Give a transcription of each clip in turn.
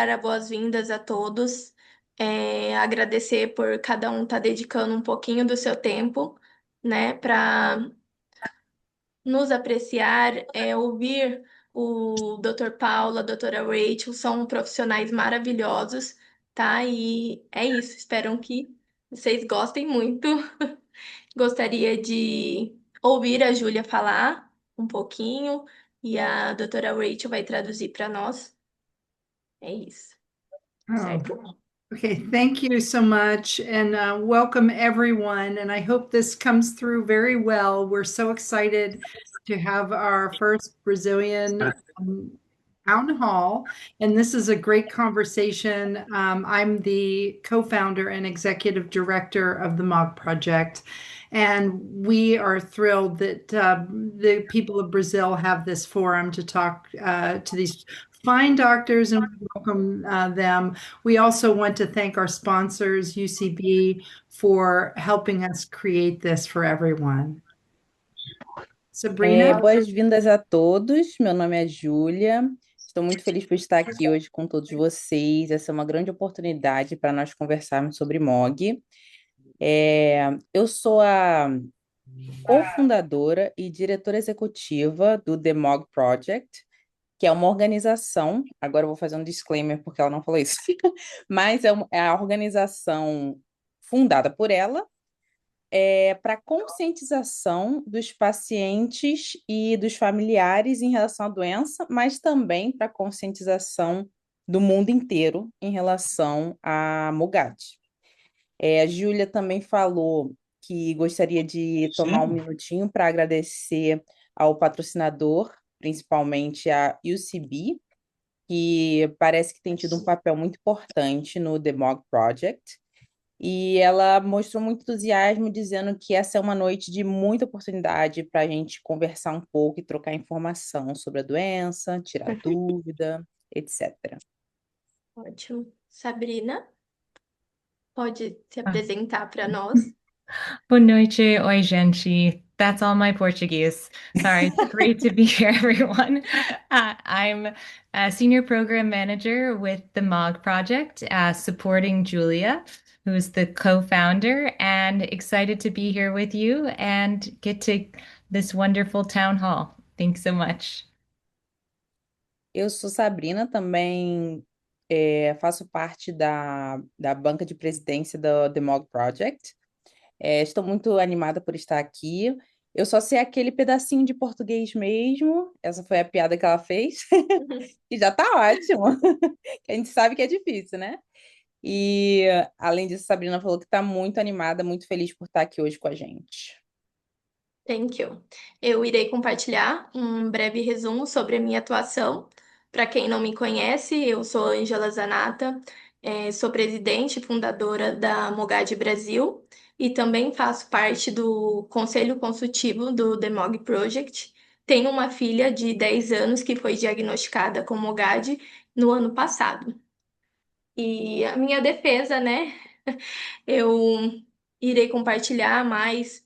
dar as boas-vindas a todos, agradecer por cada um estar dedicando um pouquinho do seu tempo, né, para nos apreciar, ouvir o Dr. Paulo, a doutora Rachel, são profissionais maravilhosos, tá? E é isso, espero que vocês gostem muito. Gostaria de ouvir a Júlia falar um pouquinho e a doutora Rachel vai traduzir para nós. É isso, Oh, certo? okay. Thank you so much, and welcome everyone. And I hope this comes through very well. We're so excited to have our first Brazilian town hall, and this is a great conversation. I'm the co-founder and executive director of the MOG Project, and we are thrilled that the people of Brazil have this forum to talk to these fine doctors and welcome them. We also want to thank our sponsors, UCB, for helping us create this for everyone. Sabrina? Boas-vindas a todos. Meu nome é Júlia. Estou muito feliz por estar aqui hoje com todos vocês. Essa é uma grande oportunidade para nós conversarmos sobre MOG. Eu sou a cofundadora e diretora executiva do The MOG Project, que é uma organização. Agora eu vou fazer um disclaimer porque ela não falou isso, mas é a organização fundada por ela para conscientização dos pacientes e dos familiares em relação à doença, mas também para conscientização do mundo inteiro em relação à MOGAD. A Júlia também falou que gostaria de tomar um minutinho para agradecer ao patrocinador, principalmente a UCB, que parece que tem tido um papel muito importante no The MOG Project. E ela mostrou muito entusiasmo, dizendo que essa é uma noite de muita oportunidade para a gente conversar um pouco e trocar informação sobre a doença, tirar dúvida, etc. Ótimo. Sabrina, pode se Ah, apresentar para nós? Boa noite, oi, gente. That's all my Portuguese. Sorry. It's great to be here, everyone. I'm a senior program manager with the MOG project, supporting Julia, who's the co-founder, and excited to be here with you and get to this wonderful town hall. Thanks so much. Eu sou Sabrina, também faço parte da banca de presidência do The MOG Project. Estou muito animada por estar aqui. Eu só sei aquele pedacinho de português mesmo. Essa foi a piada que ela fez, e já tá ótimo. A gente sabe que é difícil, né? E, além disso, Sabrina falou que está muito animada, muito feliz por estar aqui hoje com a gente. Thank you. Eu irei compartilhar um breve resumo sobre a minha atuação. Para quem não me conhece, eu sou Ângela Zanata, sou presidente e fundadora da Mogad Brasil e também faço parte do Conselho Consultivo do The Mog Project. Tenho uma filha de 10 anos que foi diagnosticada com Mogad no ano passado. E a minha defesa, né? Eu irei compartilhar mais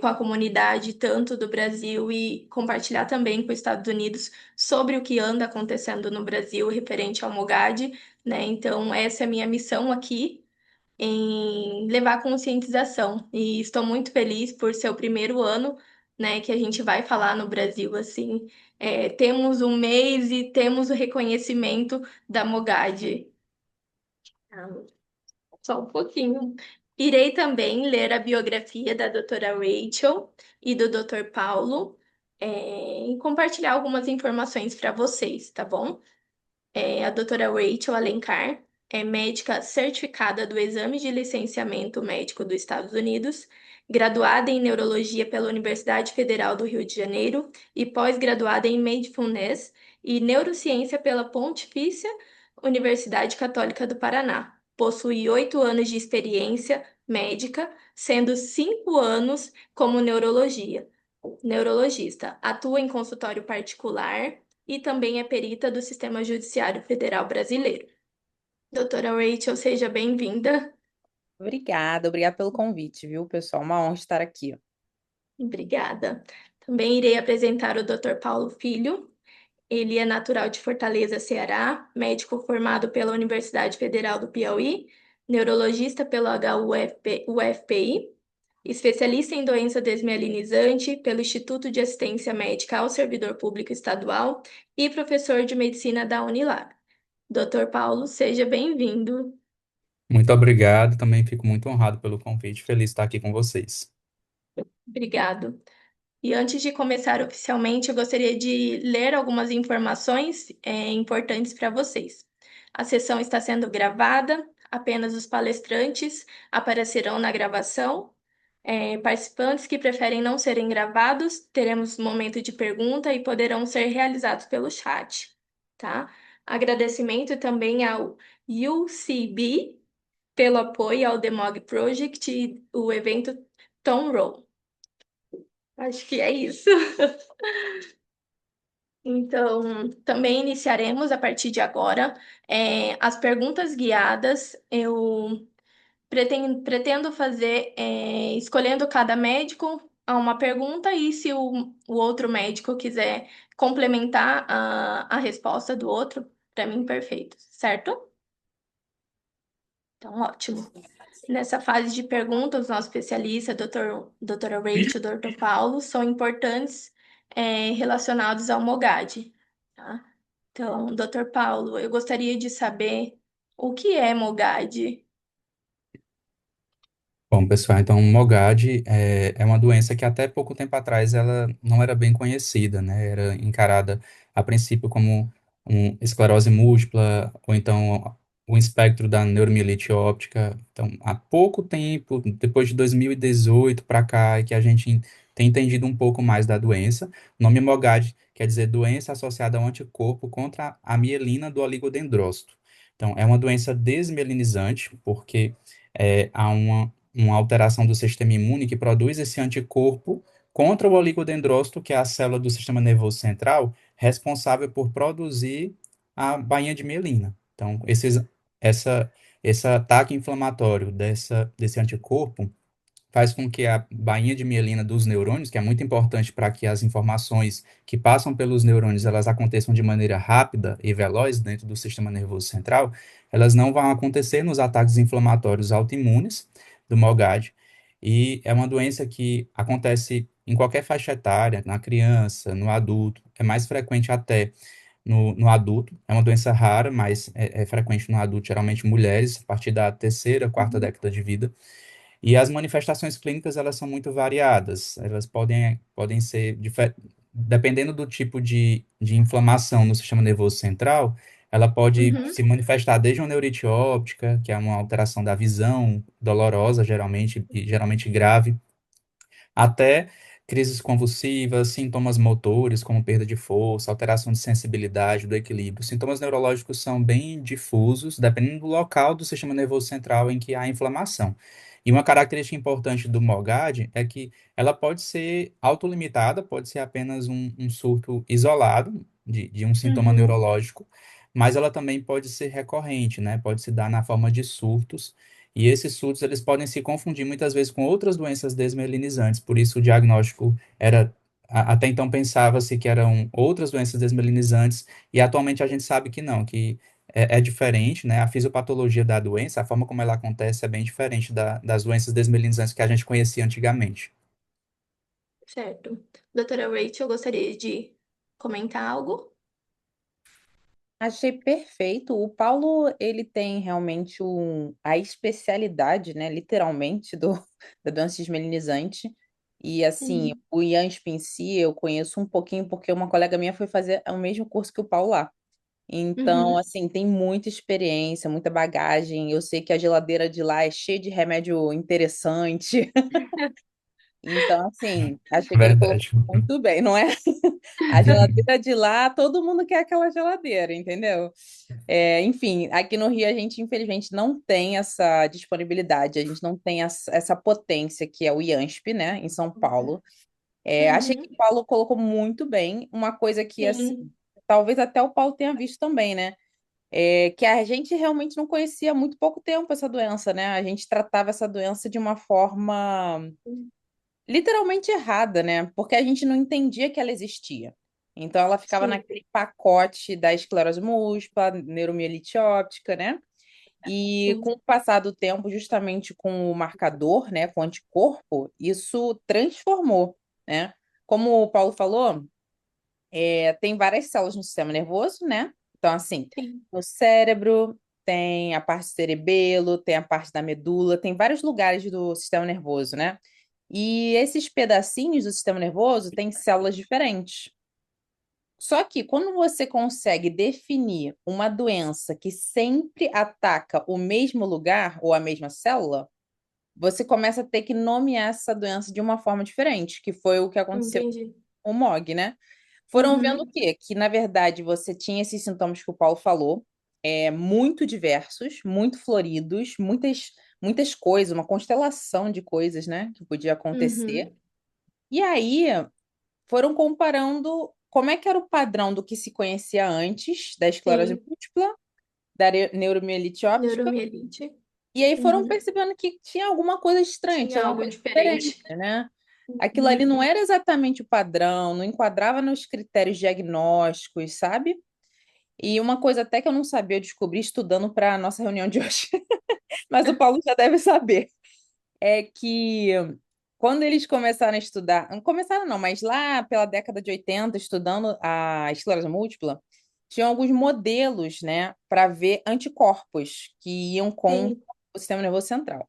com a comunidade, tanto do Brasil, e compartilhar também com os Estados Unidos sobre o que anda acontecendo no Brasil referente ao Mogad, né? Então, essa é a minha missão aqui, em levar conscientização. E estou muito feliz por ser o primeiro ano, né, que a gente vai falar no Brasil, assim. Temos um mês e temos o reconhecimento da Mogad. Só um pouquinho. Irei também ler a biografia da doutora Rachel e do doutor Paulo, e compartilhar algumas informações para vocês, tá bom? A doutora Rachel Alencar é médica certificada do Exame de Licenciamento Médico dos Estados Unidos, graduada em Neurologia pela Universidade Federal do Rio de Janeiro e pós-graduada em Mindfulness e Neurociência pela Pontifícia Universidade Católica do Paraná. Possui 8 anos de experiência médica, sendo 5 anos como neurologista. Atua em consultório particular e também é perita do Sistema Judiciário Federal Brasileiro. Doutora Rachel, seja bem-vinda. Obrigada pelo convite, viu, pessoal? Uma honra estar aqui. Obrigada. Também irei apresentar o Dr. Paulo Filho. Ele é natural de Fortaleza, Ceará, médico formado pela Universidade Federal do Piauí, neurologista pelo UFPI, especialista em doença desmielinizante pelo Instituto de Assistência Médica ao Servidor Público Estadual e professor de medicina da Unilag. Dr. Paulo, seja bem-vindo. Muito obrigado, também fico muito honrado pelo convite, feliz de estar aqui com vocês. Obrigado. E antes de começar oficialmente, eu gostaria de ler algumas informações importantes para vocês. A sessão está sendo gravada, apenas os palestrantes aparecerão na gravação. Participantes que preferem não serem gravados, teremos um momento de pergunta e poderão ser realizados pelo chat, tá? Agradecimento também ao UCB pelo apoio ao Demog Project e o evento Tom Roll. Acho que é isso. Então, também iniciaremos a partir de agora as perguntas guiadas. Eu pretendo fazer escolhendo cada médico a uma pergunta e se o outro médico quiser complementar a resposta do outro, para mim, perfeito, certo? Então, ótimo. Nessa fase de perguntas, nosso especialista, doutora Rachel, doutor Paulo, são importantes relacionados ao MOGAD, tá? Então, doutor Paulo, eu gostaria de saber o que é MOGAD? Bom, pessoal, então, MOGAD é uma doença que até pouco tempo atrás ela não era bem conhecida, né? Era encarada a princípio como esclerose múltipla ou então o espectro da neuromielite óptica. Então, há pouco tempo, depois de 2018 para cá, é que a gente tem entendido um pouco mais da doença. O nome MOGAD quer dizer doença associada ao anticorpo contra a mielina do oligodendrócito. Então, é uma doença desmielinizante, porque há uma alteração do sistema imune que produz esse anticorpo contra o oligodendrócito, que é a célula do sistema nervoso central, responsável por produzir a bainha de mielina. Então, essa, esse ataque inflamatório desse anticorpo faz com que a bainha de mielina dos neurônios, que é muito importante para que as informações que passam pelos neurônios elas aconteçam de maneira rápida e veloz dentro do sistema nervoso central, elas não vão acontecer nos ataques inflamatórios autoimunes do MOGAD, e é uma doença que acontece em qualquer faixa etária, na criança, no adulto, é mais frequente até no adulto, é uma doença rara, mas é frequente no adulto, geralmente mulheres, a partir da terceira, quarta década de vida. E as manifestações clínicas, elas são muito variadas. Elas podem ser, dependendo do tipo de inflamação no sistema nervoso central, ela pode Uhum, se manifestar desde uma neurite óptica, que é uma alteração da visão, dolorosa, geralmente, e geralmente grave, até crises convulsivas, sintomas motores, como perda de força, alteração de sensibilidade, do equilíbrio. Os sintomas neurológicos são bem difusos, dependendo do local do sistema nervoso central em que há inflamação. E uma característica importante do MOGAD é que ela pode ser autolimitada, pode ser apenas um surto isolado de um sintoma uhum, neurológico, mas ela também pode ser recorrente, né? Pode se dar na forma de surtos, e esses surtos eles podem se confundir muitas vezes com outras doenças desmielinizantes, por isso o diagnóstico era até então pensava-se que eram outras doenças desmielinizantes, e atualmente a gente sabe que não, que é diferente, né? A fisiopatologia da doença, a forma como ela acontece é bem diferente das doenças desmielinizantes que a gente conhecia antigamente. certo. Doutora Rachel, gostaria de comentar algo? Achei perfeito. O Paulo, ele tem realmente a especialidade, né, literalmente, da doença desmelinizante. E, assim, Uhum, o IANSP em si, eu conheço um pouquinho, porque uma colega minha foi fazer o mesmo curso que o Paulo lá. Então, uhum, assim, tem muita experiência, muita bagagem. Eu sei que a geladeira de lá é cheia de remédio interessante. Então, assim, achei que ele colocou Verdade. muito bem, não é? A geladeira de lá, todo mundo quer aquela geladeira, entendeu? Enfim, aqui no Rio a gente infelizmente não tem essa disponibilidade, a gente não tem essa potência que é o IANSP, né, em São Paulo. Achei que uhum, o Paulo colocou muito bem, uma coisa que, assim, sim, talvez até o Paulo tenha visto também, né? Que a gente realmente não conhecia há muito pouco tempo essa doença, né? A gente tratava essa doença de uma forma literalmente errada, né? Porque a gente não entendia que ela existia. Então, ela ficava Sim, naquele pacote da esclerose múltipla, neuromielite óptica, né? E sim, com o passar do tempo, justamente com o marcador, né, com o anticorpo, isso transformou, né? Como o Paulo falou, tem várias células no sistema nervoso, né? Então, assim, sim. no cérebro tem a parte do cerebelo, tem a parte da medula, tem vários lugares do sistema nervoso, né? E esses pedacinhos do sistema nervoso têm células diferentes. Só que quando você consegue definir uma doença que sempre ataca o mesmo lugar ou a mesma célula, você começa a ter que nomear essa doença de uma forma diferente, que foi o que aconteceu Entendi. com o MOG, né? Foram vendo o Uhum, quê? Que, na verdade, você tinha esses sintomas que o Paulo falou, muito diversos, muito floridos, muitas coisas, uma constelação de coisas, né, que podia acontecer. uhum. E aí foram comparando como é que era o padrão do que se conhecia antes da esclerose Sim, múltipla, da neuromielite óptica, neuromielite. e aí foram Uhum. percebendo que tinha alguma coisa estranha, Tinha tinha alguma algo coisa diferente, diferente. né? Aquilo ali Uhum. não era exatamente o padrão, não enquadrava nos critérios diagnósticos, sabe? E uma coisa até que eu não sabia, eu descobri estudando para a nossa reunião de hoje, mas o Paulo já deve saber, é que quando eles começaram a estudar, não começaram não, mas lá pela década de 80, estudando a esclerose múltipla, tinham alguns modelos, né, para ver anticorpos que iam com Sim, o sistema nervoso central.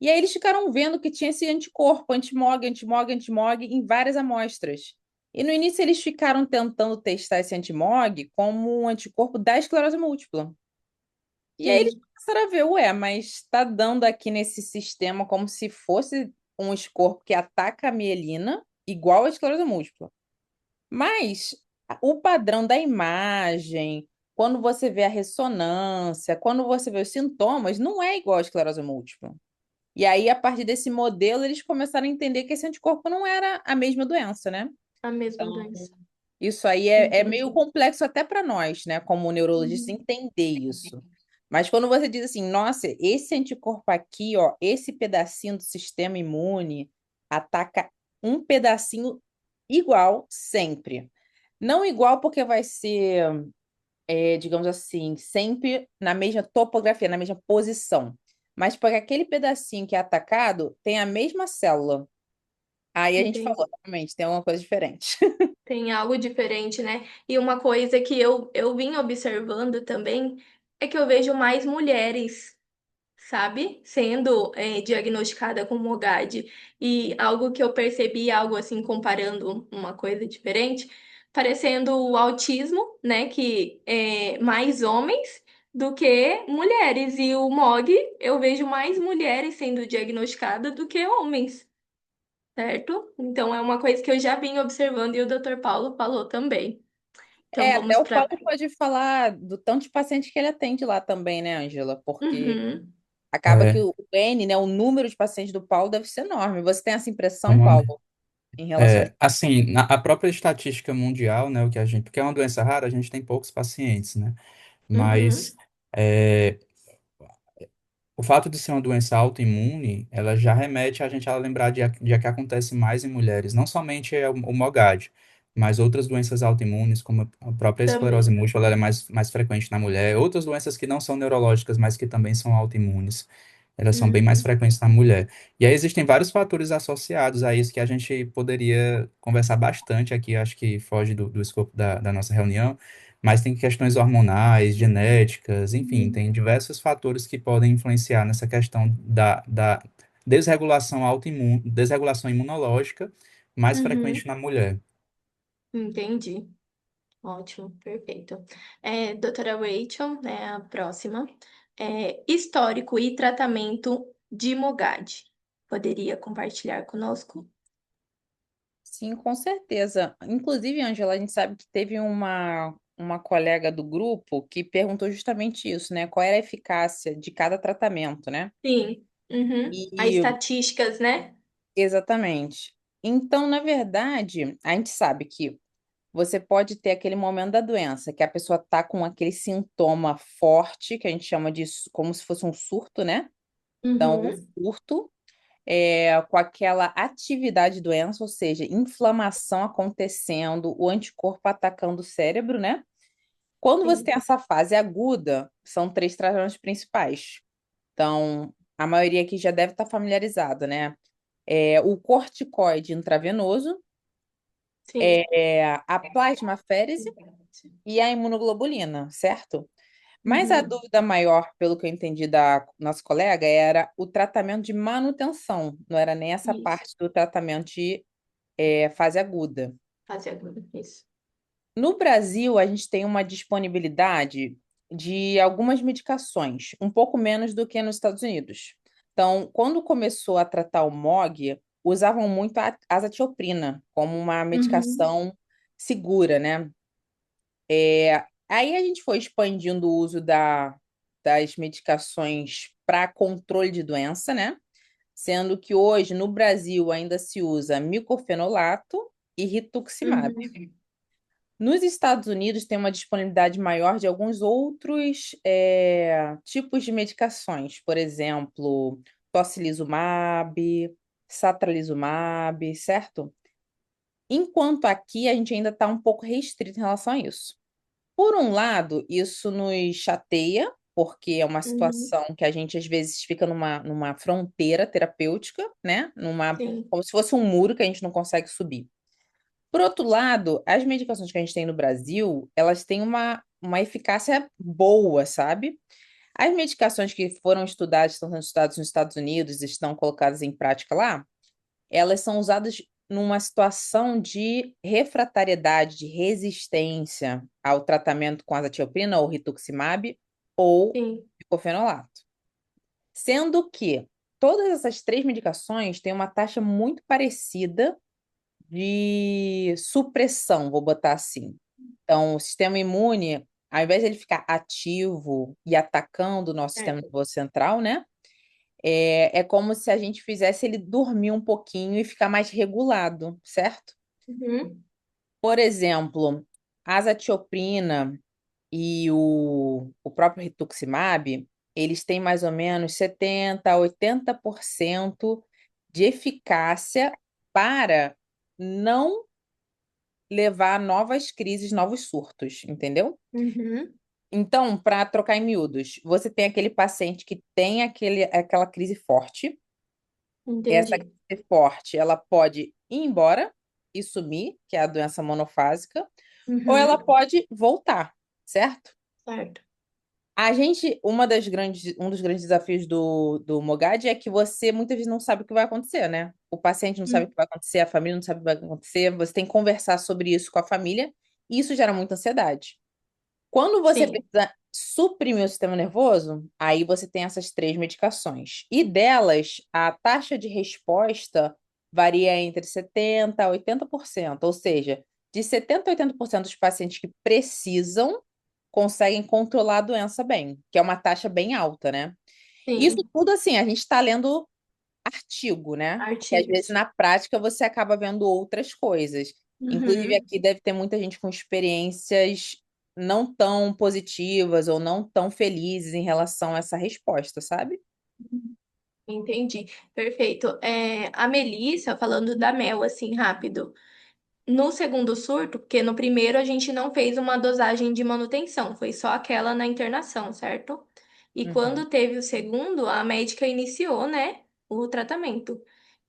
E aí eles ficaram vendo que tinha esse anticorpo, antimog, antimog, antimog, em várias amostras. E no início eles ficaram tentando testar esse antimog como um anticorpo da esclerose múltipla. E aí eles sim. começaram a ver, ué, mas está dando aqui nesse sistema como se fosse um anticorpo que ataca a mielina, igual a esclerose múltipla. Mas o padrão da imagem, quando você vê a ressonância, quando você vê os sintomas, não é igual à esclerose múltipla. E aí, a partir desse modelo, eles começaram a entender que esse anticorpo não era a mesma doença, né? A mesma Então, doença. isso aí é meio Entendi. complexo até para nós, né, como neurologistas, Uhum. entender isso. Mas quando você diz assim, nossa, esse anticorpo aqui, ó, esse pedacinho do sistema imune ataca um pedacinho igual sempre. Não igual porque vai ser, digamos assim, sempre na mesma topografia, na mesma posição. Mas porque aquele pedacinho que é atacado tem a mesma célula. Aí a gente falou, Entendi. realmente, tem alguma coisa diferente. Tem algo diferente, né? E uma coisa que eu vim observando também é que eu vejo mais mulheres, sabe? Sendo diagnosticada com MOGAD. E algo que eu percebi, algo assim, comparando uma coisa diferente, parecendo o autismo, né? Que é mais homens do que mulheres. E o MOG, eu vejo mais mulheres sendo diagnosticadas do que homens. Certo? Então é uma coisa que eu já vim observando e o Dr. Paulo falou também. Então Até vamos o para. Paulo pode falar do tanto de paciente que ele atende lá também, né, Ângela? Porque Uhum, acaba que É, o N, né, o número de pacientes do Paulo deve ser enorme. Você tem essa impressão, Romano. Paulo, em relação a... Assim, a própria estatística mundial, né, o que a gente, porque é uma doença rara, a gente tem poucos pacientes, né? uhum, Mas é, o fato de ser uma doença autoimune, ela já remete a gente a lembrar de que acontece mais em mulheres, não somente o MOGAD, mas outras doenças autoimunes, como a própria esclerose também. múltipla, ela é mais frequente na mulher, outras doenças que não são neurológicas, mas que também são autoimunes, elas são bem mais Uhum, frequentes na mulher. E aí existem vários fatores associados a isso que a gente poderia conversar bastante aqui, acho que foge do escopo da nossa reunião, mas tem questões hormonais, genéticas, enfim, uhum, tem diversos fatores que podem influenciar nessa questão da desregulação autoimune, desregulação imunológica mais frequente uhum. na mulher. Entendi. Ótimo, perfeito. Doutora Rachel, né, a próxima. Histórico e tratamento de MOGAD. Poderia compartilhar conosco? Sim, com certeza. Inclusive, Ângela, a gente sabe que teve uma colega do grupo que perguntou justamente isso, né? Qual era a eficácia de cada tratamento, né? Sim. Uhum. As E estatísticas, né? exatamente. Então, na verdade, a gente sabe que você pode ter aquele momento da doença, que a pessoa está com aquele sintoma forte, que a gente chama de como se fosse um surto, né? Então, o Uhum. surto. com aquela atividade doença, ou seja, inflamação acontecendo, o anticorpo atacando o cérebro, né? Quando você Sim. tem essa fase aguda, são três tratamentos principais. Então, a maioria aqui já deve estar familiarizada, né? O corticoide intravenoso, Sim. a plasmaférese e a imunoglobulina, certo? Mas a Uhum. dúvida maior, pelo que eu entendi da nossa colega, era o tratamento de manutenção, não era nem essa Isso. parte do tratamento de fase aguda. Fase aguda. Isso. No Brasil, a gente tem uma disponibilidade de algumas medicações, um pouco menos do que nos Estados Unidos. Então, quando começou a tratar o MOG, usavam muito a azatioprina como uma Uhum. medicação segura, né? Aí a gente foi expandindo o uso das medicações para controle de doença, né? Sendo que hoje no Brasil ainda se usa micofenolato e rituximab. Uhum. Nos Estados Unidos tem uma disponibilidade maior de alguns outros tipos de medicações, por exemplo, tocilizumab, satralizumab, certo? Enquanto aqui a gente ainda está um pouco restrito em relação a isso. Por um lado, isso nos chateia, porque é uma Uhum. situação que a gente às vezes fica numa fronteira terapêutica, né? Sim. Como se fosse um muro que a gente não consegue subir. Por outro lado, as medicações que a gente tem no Brasil, elas têm uma eficácia boa, sabe? As medicações que foram estudadas, estão sendo estudadas nos Estados Unidos, e estão colocadas em prática lá, elas são usadas numa situação de refratariedade, de resistência ao tratamento com azathioprina ou rituximab ou Sim. diclofenolato. Sendo que todas essas três medicações têm uma taxa muito parecida de supressão, vou botar assim. Então, o sistema imune, ao invés de ele ficar ativo e atacando o nosso sistema É. nervoso central, né? É como se a gente fizesse ele dormir um pouquinho e ficar mais regulado, certo? Uhum. Por exemplo, a azatioprina e o próprio rituximab, eles têm mais ou menos 70 a 80% de eficácia para não levar a novas crises, novos surtos, entendeu? Uhum. Então, para trocar em miúdos, você tem aquele paciente que tem aquela crise forte. Essa Entendi. crise forte, ela pode ir embora e sumir, que é a doença monofásica, ou ela Uhum. pode voltar, certo? Certo. Um dos grandes desafios do Mogad é que você muitas vezes não sabe o que vai acontecer, né? O paciente não sabe o Hum. que vai acontecer, a família não sabe o que vai acontecer, você tem que conversar sobre isso com a família, e isso gera muita ansiedade. Quando você Sim. precisa suprimir o sistema nervoso, aí você tem essas três medicações. E delas, a taxa de resposta varia entre 70% a 80%. Ou seja, de 70% a 80% dos pacientes que precisam conseguem controlar a doença bem, que é uma taxa bem alta, né? Isso Sim. tudo assim, a gente está lendo artigo, né? Que às vezes Artigos. na prática você acaba vendo outras coisas. Inclusive Uhum. aqui deve ter muita gente com experiências não tão positivas ou não tão felizes em relação a essa resposta, sabe? Entendi. Perfeito. A Melissa, falando da Mel, assim, rápido. No segundo surto, porque no primeiro a gente não fez uma dosagem de manutenção, foi só aquela na internação, certo? E Uhum. quando teve o segundo, a médica iniciou, né, o tratamento.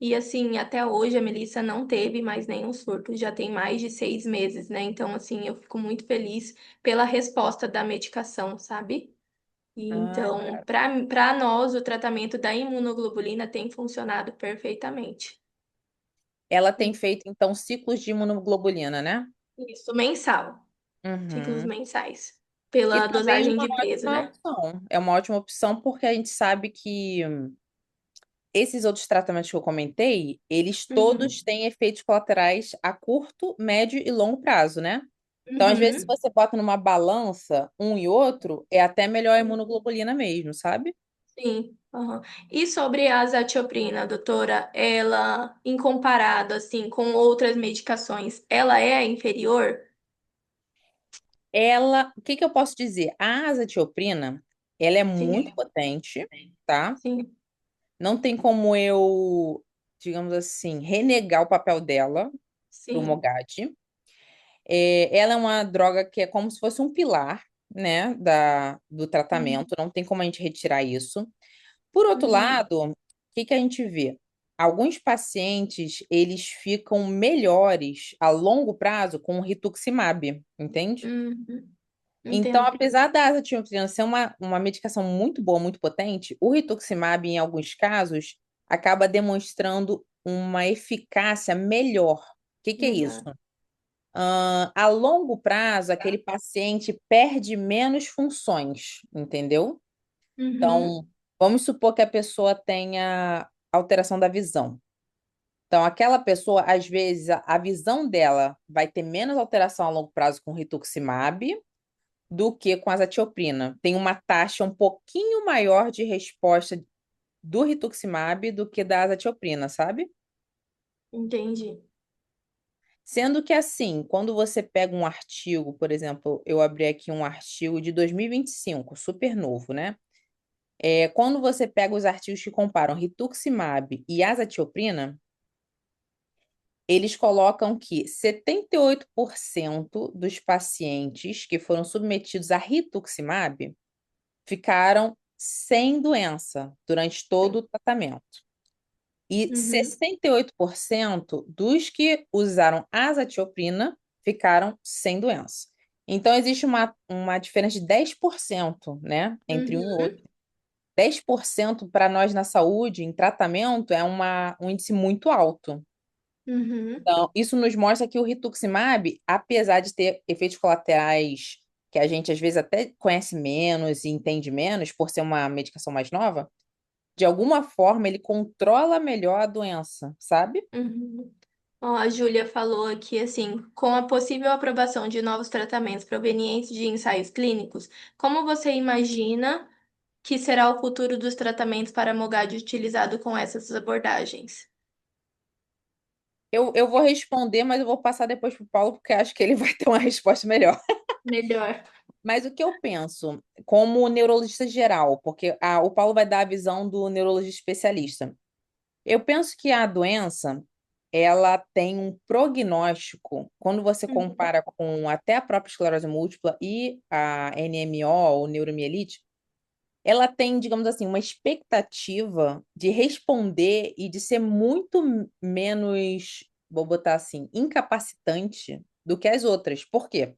E assim, até hoje a Melissa não teve mais nenhum surto, já tem mais de 6 meses, né? Então, assim, eu fico muito feliz pela resposta da medicação, sabe? E Ah, então, para nós, o tratamento da imunoglobulina tem funcionado perfeitamente. ela tem feito então ciclos de imunoglobulina, né? Isso, mensal. Ciclos Uhum. mensais, E pela também é dosagem uma de peso, ótima né? opção. É uma ótima opção porque a gente sabe que esses outros tratamentos que eu comentei, eles Uhum, todos têm efeitos colaterais a curto, médio e longo prazo, né? Então, às vezes, se uhum. você bota numa balança um e outro, é até melhor a imunoglobulina mesmo, sabe? Sim, aham. E sobre a azatioprina, doutora, ela, em comparado, assim, com outras medicações, ela é inferior? O que que eu posso dizer? A azatioprina, ela é muito Sim, potente, tá? sim. Não tem como eu, digamos assim, renegar o papel dela para o Sim. Mogad. Ela é uma droga que é como se fosse um pilar, né, do Uhum. tratamento. Não tem como a gente retirar isso. Por outro Uhum. lado, o que que a gente vê? Alguns pacientes, eles ficam melhores a longo prazo com o rituximab, entende? Uhum. Então, Entendo. apesar da azatiropina ser uma medicação muito boa, muito potente, o rituximab, em alguns casos, acaba demonstrando uma eficácia melhor. O que que é isso? Melhor. A longo prazo, aquele paciente perde menos funções, entendeu? Uhum. Então, vamos supor que a pessoa tenha alteração da visão. Então, aquela pessoa, às vezes, a visão dela vai ter menos alteração a longo prazo com rituximab do que com azatioprina. Tem uma taxa um pouquinho maior de resposta do rituximab do que da azatioprina, sabe? Entendi. Sendo que assim, quando você pega um artigo, por exemplo, eu abri aqui um artigo de 2025, super novo, né? Quando você pega os artigos que comparam rituximab e azatioprina, eles colocam que 78% dos pacientes que foram submetidos a rituximab ficaram sem doença durante todo o tratamento. E Uhum. 68% dos que usaram azatioprina ficaram sem doença. Então, existe uma diferença de 10%, né, entre um e Uhum. outro. 10% para nós na saúde, em tratamento, é um índice muito alto. Uhum. Então, isso nos mostra que o rituximab, apesar de ter efeitos colaterais que a gente às vezes até conhece menos e entende menos por ser uma medicação mais nova, de alguma forma ele controla melhor a doença, sabe? Uhum. Ó, a Júlia falou aqui assim, com a possível aprovação de novos tratamentos provenientes de ensaios clínicos, como você imagina que será o futuro dos tratamentos para MOGAD utilizado com essas abordagens? Eu vou responder, mas eu vou passar depois para o Paulo, porque acho que ele vai ter uma resposta melhor. Melhor. Mas o que eu penso, como neurologista geral, porque o Paulo vai dar a visão do neurologista especialista. Eu penso que a doença, ela tem um prognóstico, quando você Uhum. compara com até a própria esclerose múltipla e a NMO, ou neuromielite, ela tem, digamos assim, uma expectativa de responder e de ser muito menos, vou botar assim, incapacitante do que as outras. Por quê?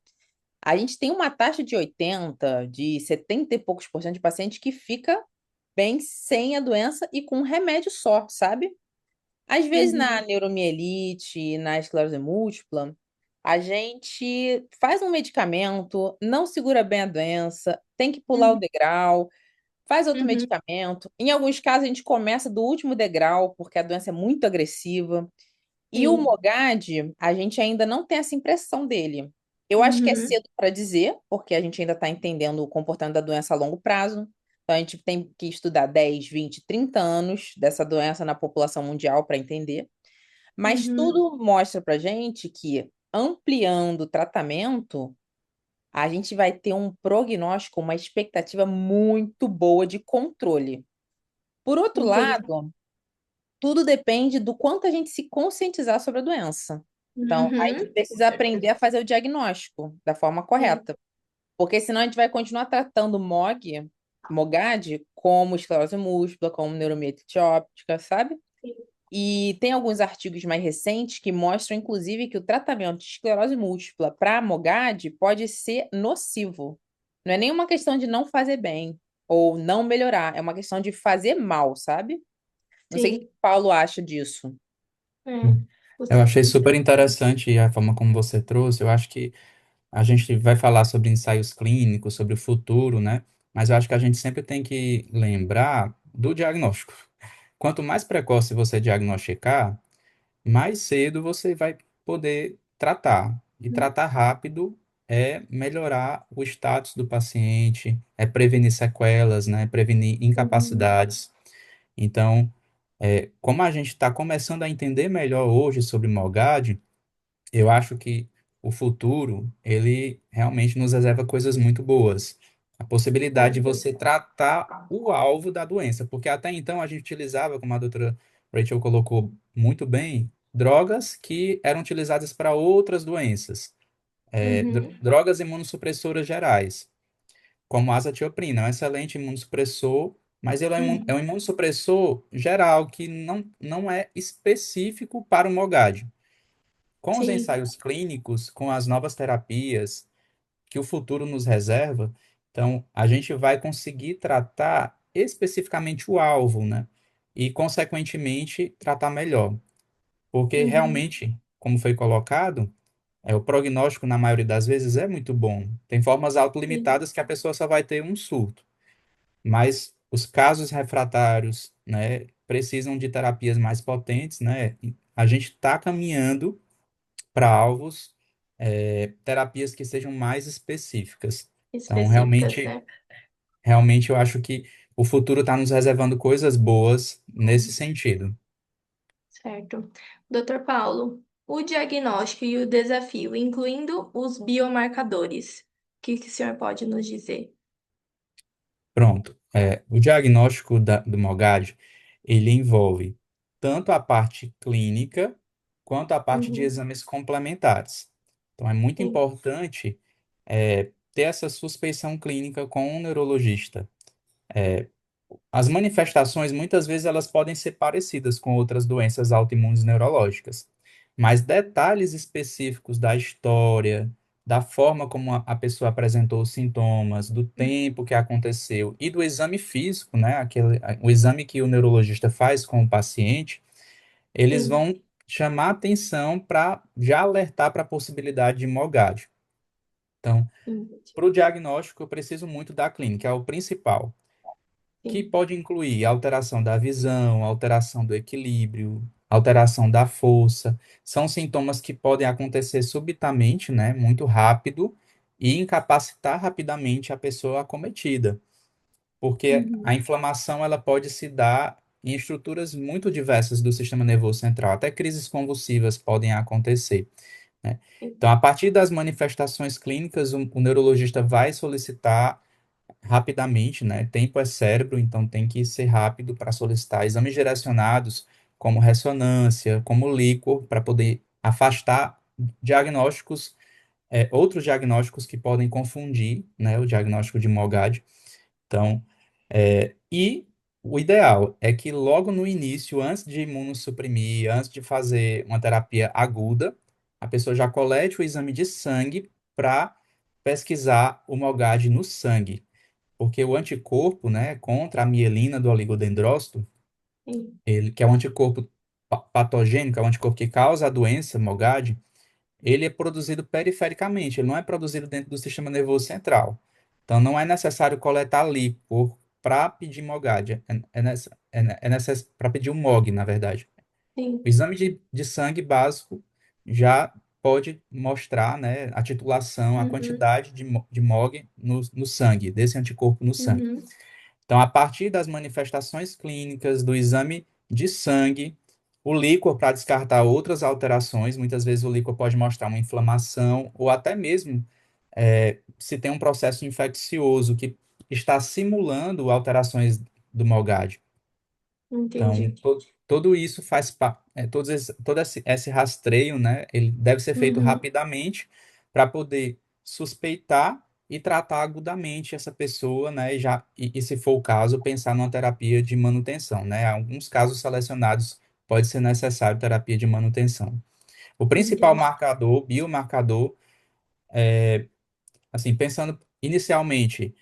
A gente tem uma taxa de 80, de 70 e poucos por cento de paciente que fica bem sem a doença e com um remédio só, sabe? Às vezes na Uhum. neuromielite, na esclerose múltipla, a gente faz um medicamento, não segura bem a doença, tem que pular o Uhum. degrau, faz outro Uhum. medicamento. Em alguns casos, a gente começa do último degrau, porque a doença é muito agressiva. E o Sim. Mogad, a gente ainda não tem essa impressão dele. Eu acho que é Uhum. cedo para dizer, porque a gente ainda está entendendo o comportamento da doença a longo prazo. Então, a gente tem que estudar 10, 20, 30 anos dessa doença na população mundial para entender. Mas Uhum. tudo mostra para gente que, ampliando o tratamento, a gente vai ter um prognóstico, uma expectativa muito boa de controle. Por outro Entendi. lado, tudo depende do quanto a gente se conscientizar sobre a doença. Então, a gente Uhum. Com precisa aprender certeza. a fazer o diagnóstico da forma Sim. correta, porque senão a gente vai continuar tratando MOGAD, como esclerose múltipla, como neuromielite óptica, sabe? Sim. E tem alguns artigos mais recentes que mostram, inclusive, que o tratamento de esclerose múltipla para MOGAD pode ser nocivo. Não é nenhuma questão de não fazer bem ou não melhorar, é uma questão de fazer mal, sabe? Não sei o que Sim. o Paulo acha disso. É. Eu Você- achei super interessante a forma como você trouxe. Eu acho que a gente vai falar sobre ensaios clínicos, sobre o futuro, né? Mas eu acho que a gente sempre tem que lembrar do diagnóstico. Quanto mais precoce você diagnosticar, mais cedo você vai poder tratar. E tratar rápido é melhorar o status do paciente, é prevenir sequelas, né? Prevenir Uhum. incapacidades. Então, como a gente está começando a entender melhor hoje sobre MOGAD, eu acho que o futuro, ele realmente nos reserva coisas muito boas. A possibilidade de Certo. você tratar o alvo da doença, porque até então a gente utilizava, como a doutora Rachel colocou muito bem, drogas que eram utilizadas para outras doenças, Uhum. drogas imunossupressoras gerais, como a azatioprina, é um excelente imunossupressor, mas ele é um Uhum. imunossupressor geral, que não é específico para o MOGAD. Com os Sim, ensaios clínicos, com as novas terapias que o futuro nos reserva, então a gente vai conseguir tratar especificamente o alvo, né? E, consequentemente, tratar melhor. Porque uhum. realmente, como foi colocado, o prognóstico, na maioria das vezes, é muito bom. Tem formas Sim, autolimitadas que a pessoa só vai ter um surto. Mas os casos refratários, né, precisam de terapias mais potentes, né? E a gente está caminhando para alvos, terapias que sejam mais específicas. Então, específicas, né? realmente eu acho que o futuro está nos reservando coisas boas nesse sentido. Certo. Doutor Paulo, o diagnóstico e o desafio, incluindo os biomarcadores, o que o senhor pode nos dizer? Pronto. O diagnóstico do MOGAD, ele envolve tanto a parte clínica quanto a parte de Uhum. exames complementares. Então, é muito Sim. importante, ter essa suspeição clínica com um neurologista. As manifestações, muitas vezes, elas podem ser parecidas com outras doenças autoimunes neurológicas, mas detalhes específicos da história, da forma como a pessoa apresentou os sintomas, do tempo que aconteceu e do exame físico, né, o exame que o neurologista faz com o paciente, eles Sim. vão chamar atenção para já alertar para a possibilidade de MOGAD. Então, Entendi. para o diagnóstico, eu preciso muito da clínica, é o principal, que Sim. pode incluir alteração da visão, alteração do equilíbrio, alteração da força. São sintomas que podem acontecer subitamente, né, muito rápido, e incapacitar rapidamente a pessoa acometida, porque a Uhum. inflamação ela pode se dar em estruturas muito diversas do sistema nervoso central, até crises convulsivas podem acontecer, né? Sim. Então, a partir das manifestações clínicas, o neurologista vai solicitar rapidamente, né? Tempo é cérebro, então tem que ser rápido para solicitar exames direcionados, como ressonância, como líquor, para poder afastar diagnósticos, outros diagnósticos que podem confundir, né? O diagnóstico de MOGAD. Então, e o ideal é que logo no início, antes de imunossuprimir, antes de fazer uma terapia aguda, a pessoa já colete o exame de sangue para pesquisar o MOGAD no sangue, porque o anticorpo, né, contra a mielina do oligodendrócito, Sim. ele, que é um anticorpo patogênico, é um anticorpo que causa a doença MOGAD, ele é produzido perifericamente, ele não é produzido dentro do sistema nervoso central. Então, não é necessário coletar líquor para pedir MOGAD, para pedir o MOG, na verdade. O Sim. exame de sangue básico já pode mostrar, né, a titulação, a Uhum. quantidade de MOG no sangue, desse anticorpo no sangue. Uhum. Então, a partir das manifestações clínicas do exame de sangue, o líquor para descartar outras alterações, muitas vezes o líquor pode mostrar uma inflamação ou até mesmo, se tem um processo infeccioso que está simulando alterações do MOGAD. Então, Entendi. todo isso faz parte, todo esse rastreio, né, ele deve ser feito Uhum. rapidamente para poder suspeitar e tratar agudamente essa pessoa, né, e se for o caso, pensar numa terapia de manutenção, né? Em alguns casos selecionados pode ser necessário terapia de manutenção. O principal Entendi. marcador, biomarcador, assim, pensando inicialmente,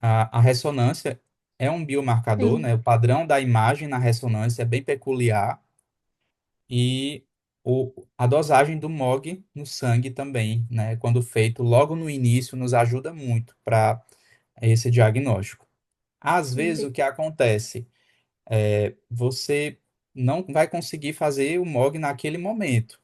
a ressonância é um biomarcador, né? Sim. O padrão da imagem na ressonância é bem peculiar e a dosagem do MOG no sangue também, né? Quando feito logo no início, nos ajuda muito para esse diagnóstico. Às vezes, o Entendi. que acontece você não vai conseguir fazer o MOG naquele momento.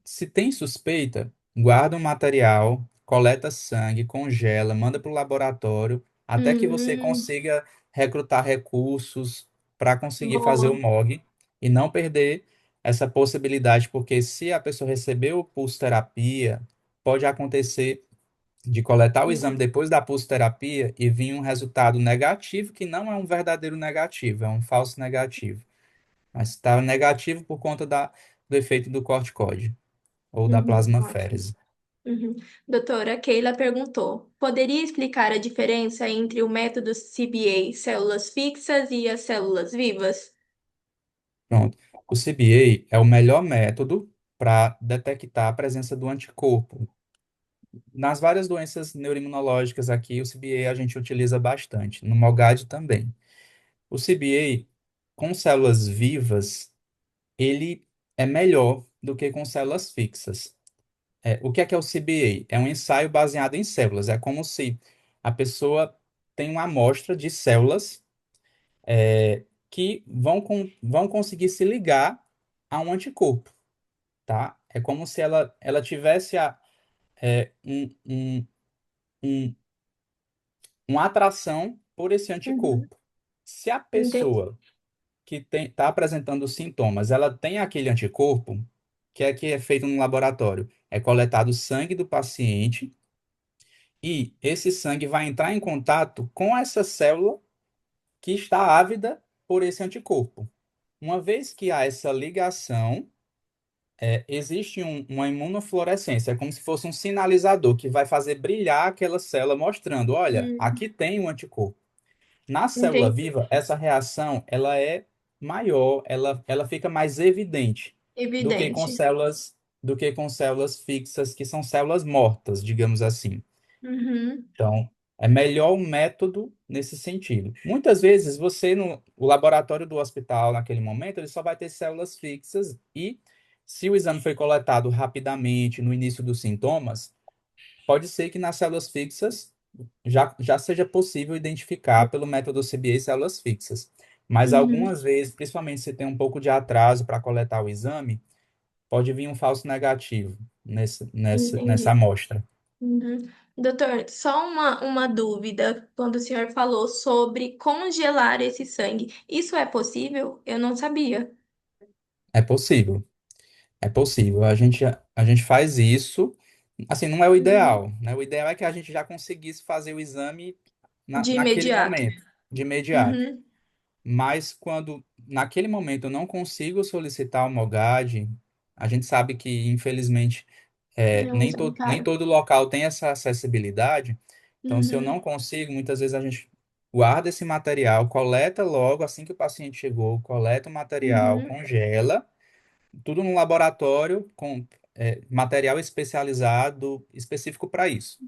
Se tem suspeita, guarda o material, coleta sangue, congela, manda para o laboratório, até que você Hum, consiga recrutar recursos para conseguir fazer o boa. MOG e não perder essa possibilidade, porque se a pessoa recebeu pulsoterapia, pode acontecer de coletar o exame Uhum. depois da pulsoterapia e vir um resultado negativo, que não é um verdadeiro negativo, é um falso negativo. Mas está negativo por conta do efeito do corticoide ou da Ótimo. plasmaférese. Uhum. Doutora Keila perguntou: poderia explicar a diferença entre o método CBA, células fixas, e as células vivas? Pronto. O CBA é o melhor método para detectar a presença do anticorpo. Nas várias doenças neuroimunológicas aqui, o CBA a gente utiliza bastante, no MOGAD também. O CBA, com células vivas, ele é melhor do que com células fixas. O que é o CBA? É um ensaio baseado em células. É como se a pessoa tem uma amostra de células que vão conseguir se ligar a um anticorpo, tá? É como se ela tivesse um, um, uma atração por esse Uhum. anticorpo. Se a Entendi. pessoa que está apresentando sintomas, ela tem aquele anticorpo, que é feito no laboratório, é coletado sangue do paciente e esse sangue vai entrar em contato com essa célula que está ávida por esse anticorpo. Uma vez que há essa ligação, existe uma imunofluorescência, é como se fosse um sinalizador que vai fazer brilhar aquela célula, mostrando, olha, Hum, aqui tem um anticorpo. Na célula entendi. viva, essa reação ela é maior, ela fica mais evidente do que com Evidente. células fixas, que são células mortas, digamos assim. Uhum. Então, é melhor o método nesse sentido. Muitas vezes, o laboratório do hospital, naquele momento, ele só vai ter células fixas e, se o exame foi coletado rapidamente, no início dos sintomas, pode ser que nas células fixas já seja possível identificar pelo método CBA células fixas. Mas Uhum. algumas vezes, principalmente se tem um pouco de atraso para coletar o exame, pode vir um falso negativo nessa Entendi. amostra. Uhum. Doutor, só uma dúvida. Quando o senhor falou sobre congelar esse sangue, isso é possível? Eu não sabia. É possível. É possível. A gente faz isso. Assim, não é o Uhum. ideal, né? O ideal é que a gente já conseguisse fazer o exame De naquele imediato. momento, de imediato. Uhum. Mas quando naquele momento eu não consigo solicitar o MOGAD, a gente sabe que, infelizmente, É um exame nem caro. todo local tem essa acessibilidade. Então, se eu não Uhum. consigo, muitas vezes a gente guarda esse material, coleta logo assim que o paciente chegou, coleta o material, Uhum. congela tudo no laboratório com material especializado, específico para isso.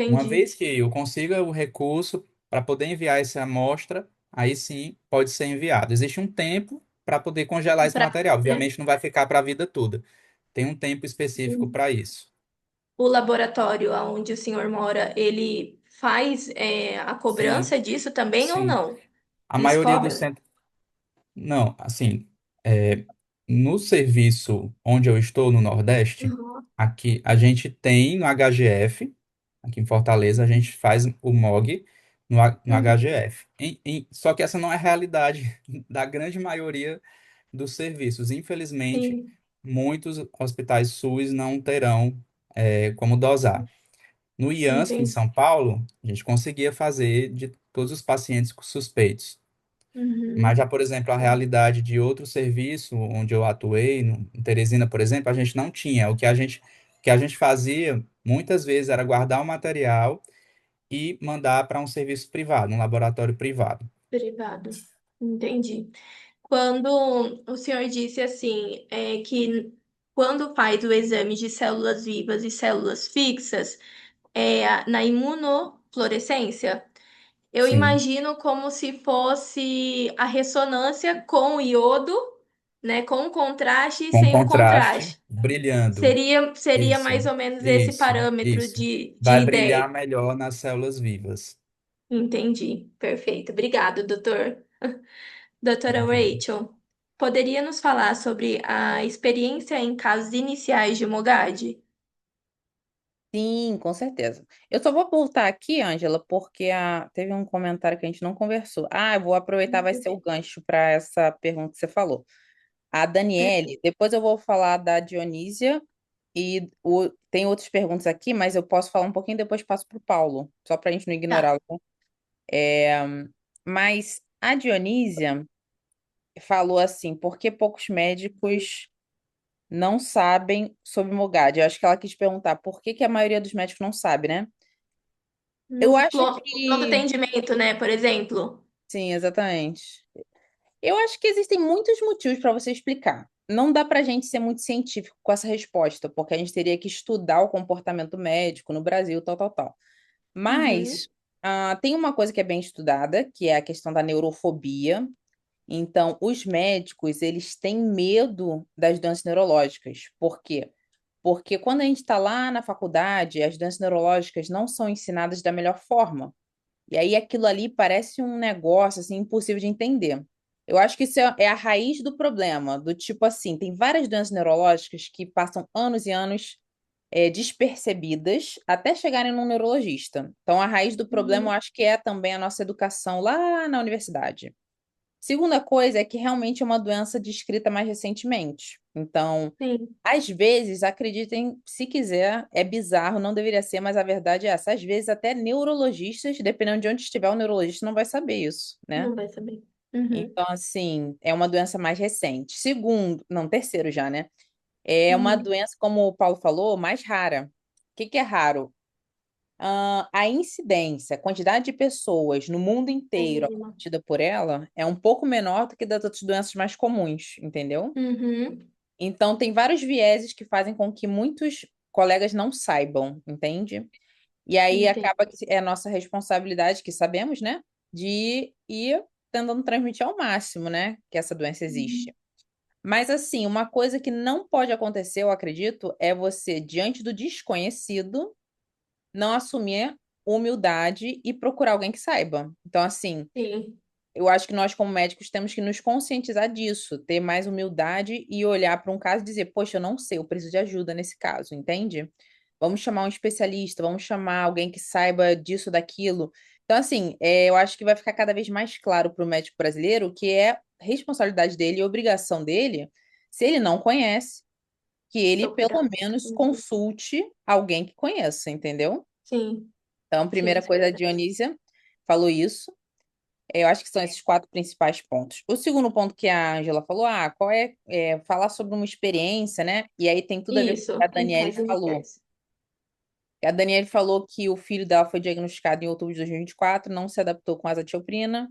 Uma Entendi. vez que eu consiga o recurso para poder enviar essa amostra, aí sim pode ser enviado. Existe um tempo para poder congelar esse Pra, material. é, Obviamente não vai ficar para a vida toda. Tem um tempo específico para isso. o laboratório onde o senhor mora, ele faz a Sim, cobrança disso também ou sim. não? A Eles maioria dos cobram? centros. Não, assim, no serviço onde eu estou, no Nordeste, Uhum. aqui a gente tem no HGF, aqui em Fortaleza, a gente faz o MOG no Uhum. HGF. Só que essa não é a realidade da grande maioria dos serviços. Infelizmente, Sim, muitos hospitais SUS não terão como dosar. No IANSP, em entendi. São Paulo, a gente conseguia fazer de todos os pacientes suspeitos. Mas Uhum. já, por exemplo, a realidade de outro serviço onde eu atuei, em Teresina, por exemplo, a gente não tinha. O que a gente fazia muitas vezes era guardar o material e mandar para um serviço privado, um laboratório privado. Privado. Entendi. Quando o senhor disse assim, que quando faz o exame de células vivas e células fixas, na imunofluorescência, eu Sim, imagino como se fosse a ressonância com o iodo, né, com o contraste e com sem o contraste, contraste. brilhando. Seria Isso, mais ou menos esse isso, parâmetro isso. de Vai brilhar ideia. melhor nas células vivas. Entendi. Perfeito. Obrigado, doutor. Doutora Rachel, poderia nos falar sobre a experiência em casos iniciais de Mogad? Sim, com certeza. Eu só vou voltar aqui, Ângela, porque teve um comentário que a gente não conversou. Eu vou aproveitar, vai ser o gancho para essa pergunta que você falou. A É, Daniele, depois eu vou falar da Dionísia e tem outras perguntas aqui, mas eu posso falar um pouquinho e depois passo para o Paulo, só para a gente não Tá. ignorá-lo. É, mas a Dionísia falou assim, por que poucos médicos não sabem sobre Mogad? Eu acho que ela quis perguntar por que que a maioria dos médicos não sabe, né? Eu acho No pronto que... atendimento, né, por exemplo. Sim, exatamente. Eu acho que existem muitos motivos para você explicar. Não dá para a gente ser muito científico com essa resposta, porque a gente teria que estudar o comportamento médico no Brasil, tal, tal, tal. Uhum. Mas tem uma coisa que é bem estudada, que é a questão da neurofobia. Então, os médicos, eles têm medo das doenças neurológicas. Por quê? Porque quando a gente está lá na faculdade, as doenças neurológicas não são ensinadas da melhor forma. E aí aquilo ali parece um negócio assim impossível de entender. Eu acho que isso é a raiz do problema, do tipo assim, tem várias doenças neurológicas que passam anos e anos despercebidas até chegarem num neurologista. Então, a raiz do problema, eu Uhum. acho que é também a nossa educação lá na universidade. Segunda coisa é que realmente é uma doença descrita mais recentemente. Então, Sim, às vezes, acreditem se quiser, é bizarro, não deveria ser, mas a verdade é essa. Às vezes, até neurologistas, dependendo de onde estiver o neurologista, não vai saber isso, né? não vai saber. Uhum. Então, assim, é uma doença mais recente. Segundo, não, terceiro já, né? É uma Uhum. doença, como o Paulo falou, mais rara. O que que é raro? A incidência, a quantidade de pessoas no mundo É inteiro mínima. acometida por ela é um pouco menor do que das outras doenças mais comuns, entendeu? Uhum. Então, tem vários vieses que fazem com que muitos colegas não saibam, entende? E aí Entendi. acaba que é a nossa responsabilidade, que sabemos, né? De ir tentando transmitir ao máximo, né? Que essa doença Uhum. existe. Mas, assim, uma coisa que não pode acontecer, eu acredito, é você, diante do desconhecido, não assumir humildade e procurar alguém que saiba. Então, assim, Sim, eu acho que nós, como médicos, temos que nos conscientizar disso, ter mais humildade e olhar para um caso e dizer, poxa, eu não sei, eu preciso de ajuda nesse caso, entende? Vamos chamar um especialista, vamos chamar alguém que saiba disso, daquilo. Então, assim, eu acho que vai ficar cada vez mais claro para o médico brasileiro que é responsabilidade dele e obrigação dele, se ele não conhece, que ele pelo procurar. menos Uhum. consulte alguém que conheça, entendeu? Sim, Então, sim, primeira isso é coisa, a verdade. Dionísia falou isso. Eu acho que são esses quatro principais pontos. O segundo ponto que a Angela falou, qual falar sobre uma experiência, né? E aí tem tudo a ver com o que a Isso, em Daniele casos falou. reais. A Daniele falou que o filho dela foi diagnosticado em outubro de 2024, não se adaptou com azatioprina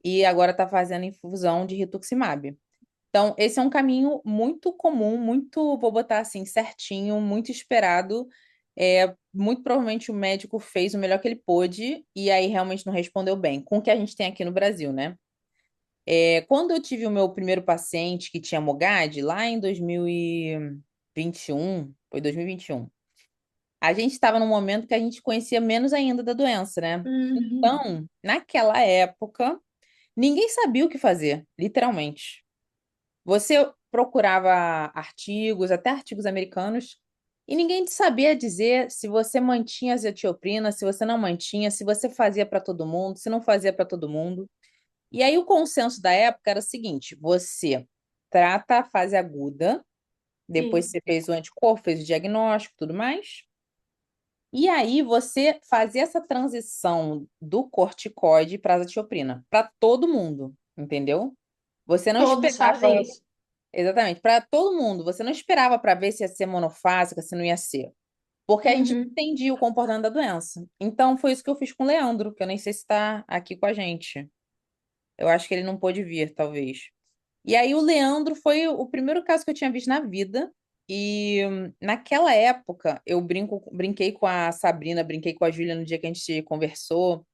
e agora está fazendo infusão de rituximab. Então, esse é um caminho muito comum, muito, vou botar assim, certinho, muito esperado. Muito provavelmente o médico fez o melhor que ele pôde e aí realmente não respondeu bem, com o que a gente tem aqui no Brasil, né? Quando eu tive o meu primeiro paciente que tinha Mogad, lá em 2021, foi 2021, a gente estava num momento que a gente conhecia menos ainda da doença, né? Uhum. Então, naquela época, ninguém sabia o que fazer, literalmente. Você procurava artigos, até artigos americanos, e ninguém sabia dizer se você mantinha a azatioprina, se você não mantinha, se você fazia para todo mundo, se não fazia para todo mundo. E aí o consenso da época era o seguinte: você trata a fase aguda, depois Sim, você fez o anticorpo, fez o diagnóstico, tudo mais. E aí você fazia essa transição do corticoide para a azatioprina, para todo mundo, entendeu? Você não todos fazem esperava, isso. exatamente, para todo mundo, você não esperava para ver se ia ser monofásica, se não ia ser. Porque a gente Uhum. entendia o comportamento da doença. Então foi isso que eu fiz com o Leandro, que eu nem sei se está aqui com a gente. Eu acho que ele não pôde vir, talvez. E aí o Leandro foi o primeiro caso que eu tinha visto na vida. E naquela época eu brinquei com a Sabrina, brinquei com a Júlia no dia que a gente conversou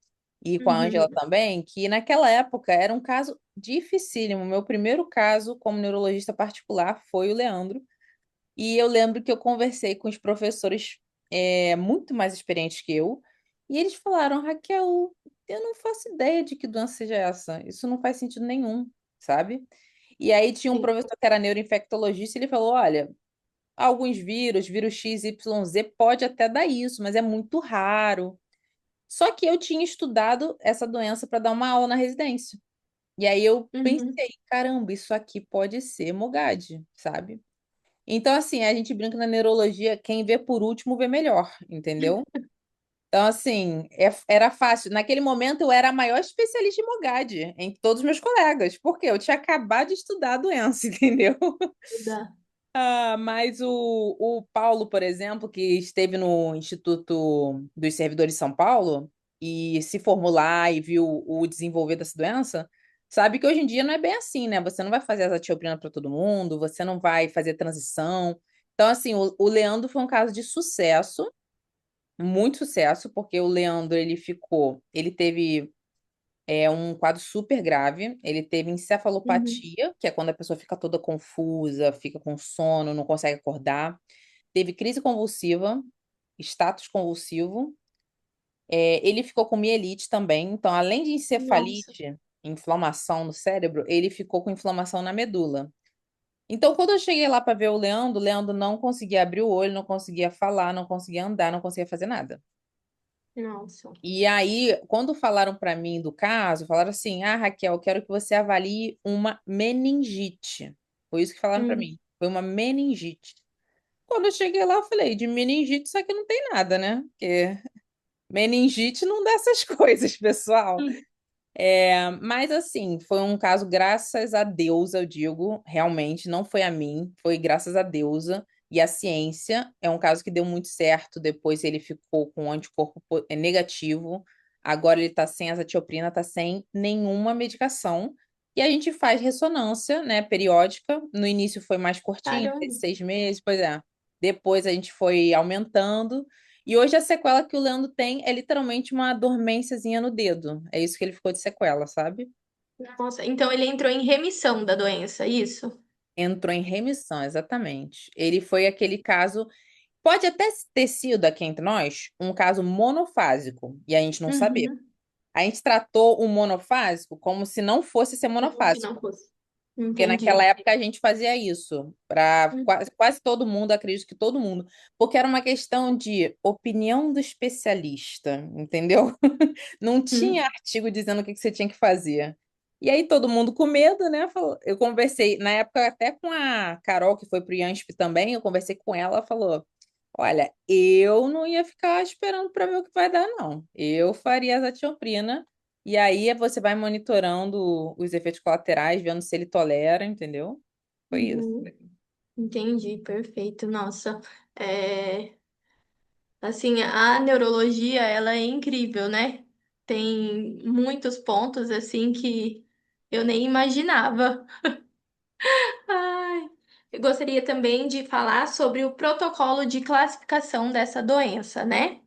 e com a Ângela Uhum. também, que naquela época era um caso dificílimo. Meu primeiro caso como neurologista particular foi o Leandro. E eu lembro que eu conversei com os professores muito mais experientes que eu, e eles falaram, Raquel, eu não faço ideia de que doença seja essa. Isso não faz sentido nenhum, sabe? E aí tinha um Sim. professor que era neuroinfectologista, e ele falou, olha, alguns vírus X, Y, Z, pode até dar isso, mas é muito raro. Só que eu tinha estudado essa doença para dar uma aula na residência. E aí eu Uhum. pensei, caramba, isso aqui pode ser Mogad, sabe? Então, assim, a gente brinca na neurologia, quem vê por último vê melhor, entendeu? Então, assim, era fácil. Naquele momento, eu era a maior especialista em Mogad entre todos os meus colegas, porque eu tinha acabado de estudar a doença, entendeu? Dá. Mas o Paulo, por exemplo, que esteve no Instituto dos Servidores de São Paulo e se formou lá e viu o desenvolver dessa doença, sabe que hoje em dia não é bem assim, né? Você não vai fazer azatioprina para todo mundo, você não vai fazer transição. Então, assim, o Leandro foi um caso de sucesso, muito sucesso, porque o Leandro, ele teve um quadro super grave. Ele teve Uhum. encefalopatia, que é quando a pessoa fica toda confusa, fica com sono, não consegue acordar. Teve crise convulsiva, status convulsivo. Ele ficou com mielite também. Então, além de Nossa. encefalite, inflamação no cérebro, ele ficou com inflamação na medula. Então, quando eu cheguei lá para ver o Leandro não conseguia abrir o olho, não conseguia falar, não conseguia andar, não conseguia fazer nada. Nossa. E aí, quando falaram para mim do caso, falaram assim: Ah, Raquel, eu quero que você avalie uma meningite. Foi isso que falaram para Hum. mim. Foi uma meningite. Quando eu cheguei lá, eu falei: De meningite, isso aqui não tem nada, né? Porque meningite não dá essas coisas, pessoal. Hum. Mas assim, foi um caso, graças a Deus, eu digo, realmente, não foi a mim, foi graças a Deusa e a ciência. É um caso que deu muito certo. Depois ele ficou com anticorpo negativo. Agora ele tá sem azatioprina, tá sem nenhuma medicação. E a gente faz ressonância, né, periódica. No início foi mais curtinho, Caramba. 6 meses, pois é. Depois a gente foi aumentando. E hoje a sequela que o Leandro tem é literalmente uma dormênciazinha no dedo. É isso que ele ficou de sequela, sabe? Nossa. Então ele entrou em remissão da doença, isso? Entrou em remissão, exatamente. Ele foi aquele caso, pode até ter sido aqui entre nós, um caso monofásico, e a gente não saber. Uhum. A gente tratou o monofásico como se não fosse ser Como se monofásico. não fosse. Porque naquela Entendi. época a gente fazia isso para Hum. quase todo mundo, acredito que todo mundo, porque era uma questão de opinião do especialista, entendeu? Não tinha Hum. artigo dizendo o que que você tinha que fazer. E aí todo mundo com medo, né? Eu conversei, na época até com a Carol, que foi pro IANSP também, eu conversei com ela, ela falou: Olha, eu não ia ficar esperando para ver o que vai dar, não. Eu faria a zatioprina e aí você vai monitorando os efeitos colaterais, vendo se ele tolera, entendeu? Foi isso. Uhum. Entendi, perfeito. Nossa, assim, a neurologia, ela é incrível, né? Tem muitos pontos, assim, que eu nem imaginava. Ai, eu gostaria também de falar sobre o protocolo de classificação dessa doença, né?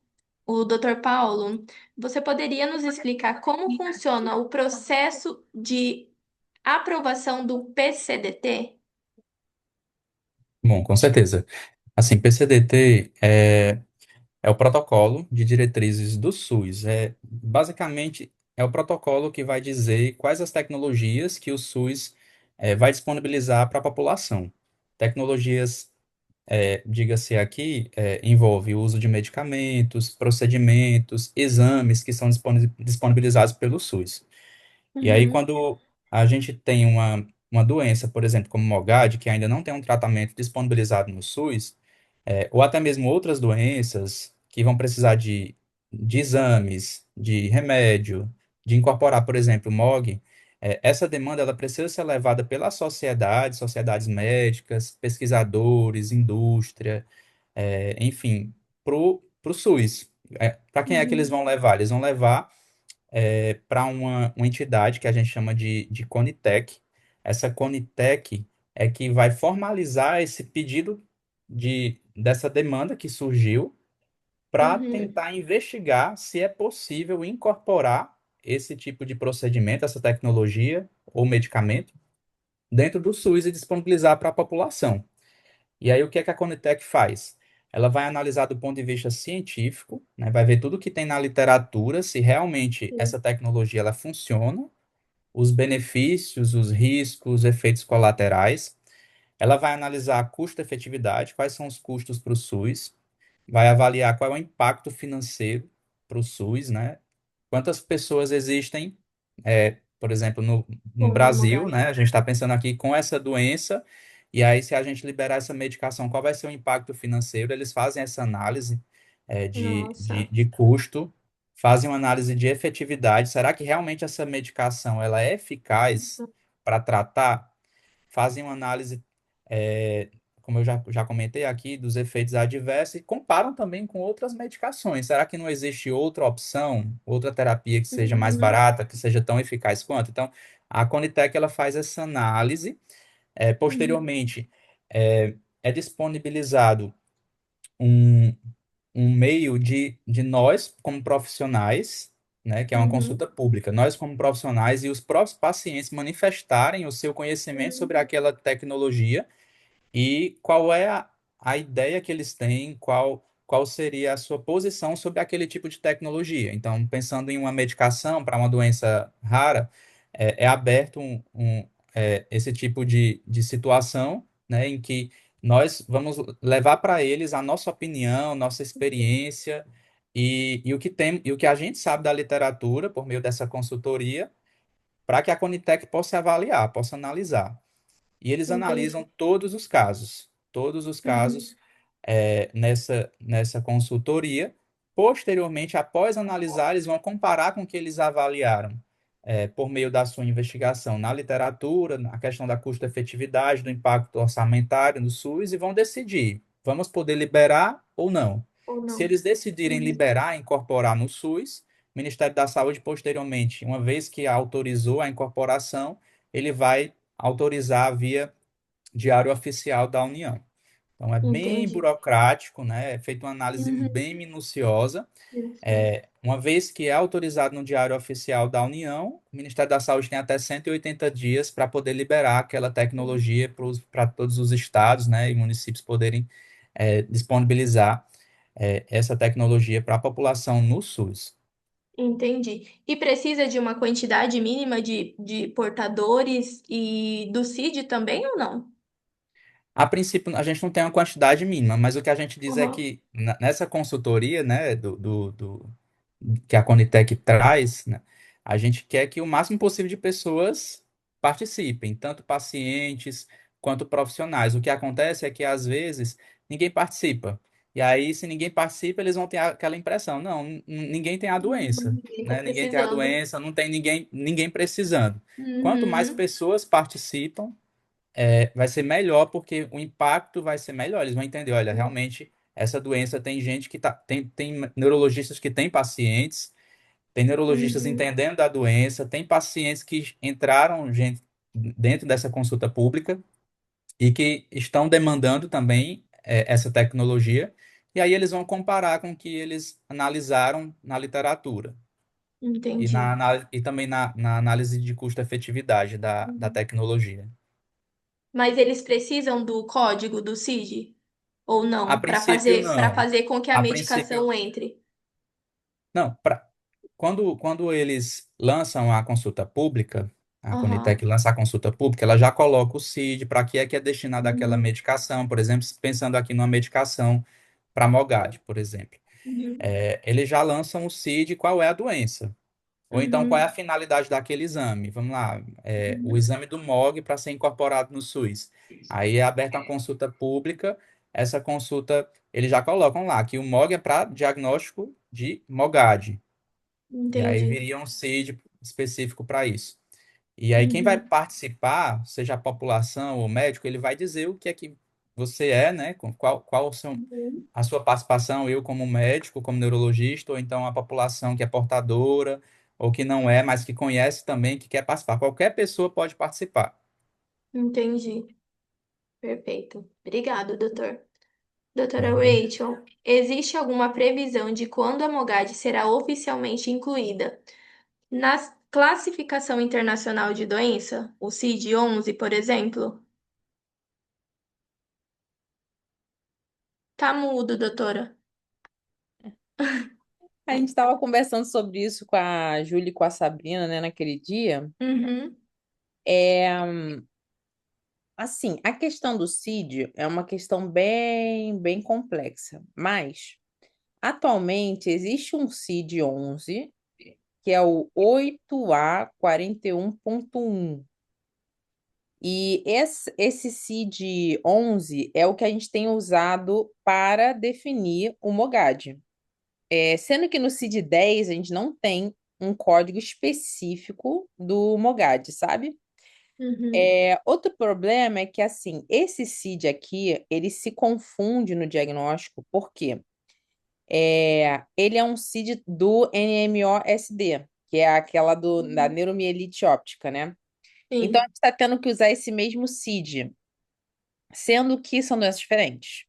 O Dr. Paulo, você poderia nos explicar como funciona o processo de aprovação do PCDT? Bom, com certeza. Assim, PCDT é o protocolo de diretrizes do SUS. Basicamente, é o protocolo que vai dizer quais as tecnologias que o SUS vai disponibilizar para a população. Tecnologias, diga-se aqui, envolve o uso de medicamentos, procedimentos, exames que são disponibilizados pelo SUS. E aí, Uhum, quando a gente tem uma doença, por exemplo, como Mogad, que ainda não tem um tratamento disponibilizado no SUS, ou até mesmo outras doenças que vão precisar de exames, de remédio, de incorporar, por exemplo, o MOG, essa demanda ela precisa ser levada pela sociedade, sociedades médicas, pesquisadores, indústria, enfim, para o SUS. Para quem é que eles uhum, vão levar? Eles vão levar para uma entidade que a gente chama de Conitec. Essa Conitec é que vai formalizar esse pedido dessa demanda que surgiu para uhum, tentar investigar se é possível incorporar esse tipo de procedimento, essa tecnologia ou medicamento dentro do SUS e disponibilizar para a população. E aí, o que é que a Conitec faz? Ela vai analisar do ponto de vista científico, né, vai ver tudo que tem na literatura, se realmente sim, essa tecnologia ela funciona, os benefícios, os riscos, os efeitos colaterais. Ela vai analisar a custo-efetividade, quais são os custos para o SUS, vai avaliar qual é o impacto financeiro para o SUS, né? Quantas pessoas existem, por exemplo, no com a Brasil, Mogad. né? A gente está pensando aqui com essa doença E aí, se a gente liberar essa medicação, qual vai ser o impacto financeiro? Eles fazem essa análise Nossa. de custo, fazem uma análise de efetividade. Será que realmente essa medicação ela é eficaz para tratar? Fazem uma análise, é, como eu já comentei aqui, dos efeitos adversos e comparam também com outras medicações. Será que não existe outra opção, outra terapia que seja mais Uhum, barata, que seja tão eficaz quanto? Então, a Conitec ela faz essa análise. uhum, Posteriormente, é disponibilizado um, um meio de nós, como profissionais, né, que é uma uhum, consulta pública, nós como profissionais e os próprios pacientes manifestarem o seu conhecimento sobre uhum. aquela tecnologia e qual é a ideia que eles têm, qual seria a sua posição sobre aquele tipo de tecnologia. Então, pensando em uma medicação para uma doença rara, é aberto esse tipo de situação, né, em que nós vamos levar para eles a nossa opinião, nossa experiência e o que tem, e o que a gente sabe da literatura por meio dessa consultoria, para que a Conitec possa avaliar, possa analisar. E eles Entendi. analisam todos os Uhum, casos nessa consultoria. Posteriormente, após analisar, eles vão comparar com o que eles avaliaram por meio da sua investigação na literatura, na questão da custo-efetividade, do impacto orçamentário no SUS, e vão decidir, vamos poder liberar ou não. ou Se não. eles decidirem Uhum, liberar, incorporar no SUS, o Ministério da Saúde, posteriormente, uma vez que autorizou a incorporação, ele vai autorizar via Diário Oficial da União. Então, é bem entendi. burocrático, né? É feita uma análise Uhum, bem minuciosa. isso. Uma vez que é autorizado no Diário Oficial da União, o Ministério da Saúde tem até 180 dias para poder liberar aquela tecnologia para todos os estados, né, e municípios poderem disponibilizar essa tecnologia para a população no SUS. Entendi. E precisa de uma quantidade mínima de portadores e do CID também ou não? A princípio, a gente não tem uma quantidade mínima, mas o que a gente diz é Uhum, que nessa consultoria, né, que a Conitec traz, né, a gente quer que o máximo possível de pessoas participem, tanto pacientes quanto profissionais. O que acontece é que, às vezes, ninguém participa. E aí, se ninguém participa, eles vão ter aquela impressão, não, ninguém tem a doença, ninguém tá né? Ninguém tem a precisando. doença, não tem ninguém precisando. Quanto mais Uhum, pessoas participam, vai ser melhor porque o impacto vai ser melhor. Eles vão entender, olha, realmente essa doença tem gente que tem neurologistas que têm pacientes, tem neurologistas uhum, entendendo da doença, tem pacientes que entraram dentro dessa consulta pública e que estão demandando também essa tecnologia. E aí eles vão comparar com o que eles analisaram na literatura entendi. e também na análise de custo-efetividade da Uhum. tecnologia. Mas eles precisam do código do CID ou A não, princípio, para não. fazer com que a A princípio, medicação entre? não. Quando eles lançam a consulta pública, a Aham. Conitec lança a consulta pública, ela já coloca o CID, para que é destinada aquela Uhum. medicação, por exemplo, pensando aqui numa medicação para Mogad, por exemplo. Uhum. Eles já lançam o CID, qual é a doença. Ou então, qual é a Uhum. finalidade daquele exame? Vamos lá, o Uhum. exame do MOG para ser incorporado no SUS. Aí é aberta uma consulta pública, essa consulta, eles já colocam lá que o MOG é para diagnóstico de MOGAD. E aí Entendi. viria um CID específico para isso. E aí quem vai Uhum. participar, seja a população ou o médico, ele vai dizer o que é que você é, né? Qual Uhum. a sua participação, eu como médico, como neurologista, ou então a população que é portadora, ou que não é, mas que conhece também, que quer participar. Qualquer pessoa pode participar. Entendi. Perfeito. Obrigado, doutor. Doutora Nada. Rachel, existe alguma previsão de quando a Mogad será oficialmente incluída na classificação internacional de doença, o CID-11, por exemplo? Tá mudo, doutora. A gente estava conversando sobre isso com a Júlia e com a Sabrina, né, naquele dia. Uhum, É, assim, a questão do CID é uma questão bem complexa, mas atualmente existe um CID 11, que é o 8A41.1. E esse CID-11 é o que a gente tem usado para definir o MOGAD. Sendo que no CID-10 a gente não tem um código específico do MOGAD, sabe? Uhum. Outro problema é que, assim, esse CID aqui, ele se confunde no diagnóstico, porque ele é um CID do NMOSD, que é aquela da neuromielite óptica, né? Então, a Sim, gente está tendo que usar esse mesmo CID, sendo que são doenças diferentes.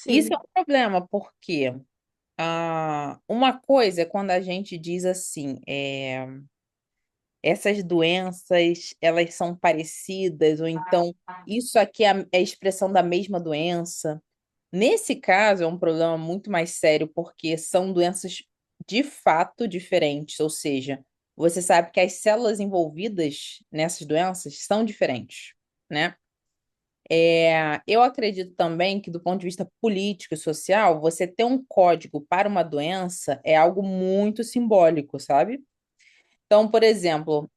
Isso é sim, um problema, porque uma coisa é quando a gente diz assim, essas doenças, elas são parecidas, ou então isso aqui é a expressão da mesma doença. Nesse caso, é um problema muito mais sério, porque são doenças de fato diferentes, ou seja, você sabe que as células envolvidas nessas doenças são diferentes, né? Eu acredito também que, do ponto de vista político e social, você ter um código para uma doença é algo muito simbólico, sabe? Então, por exemplo,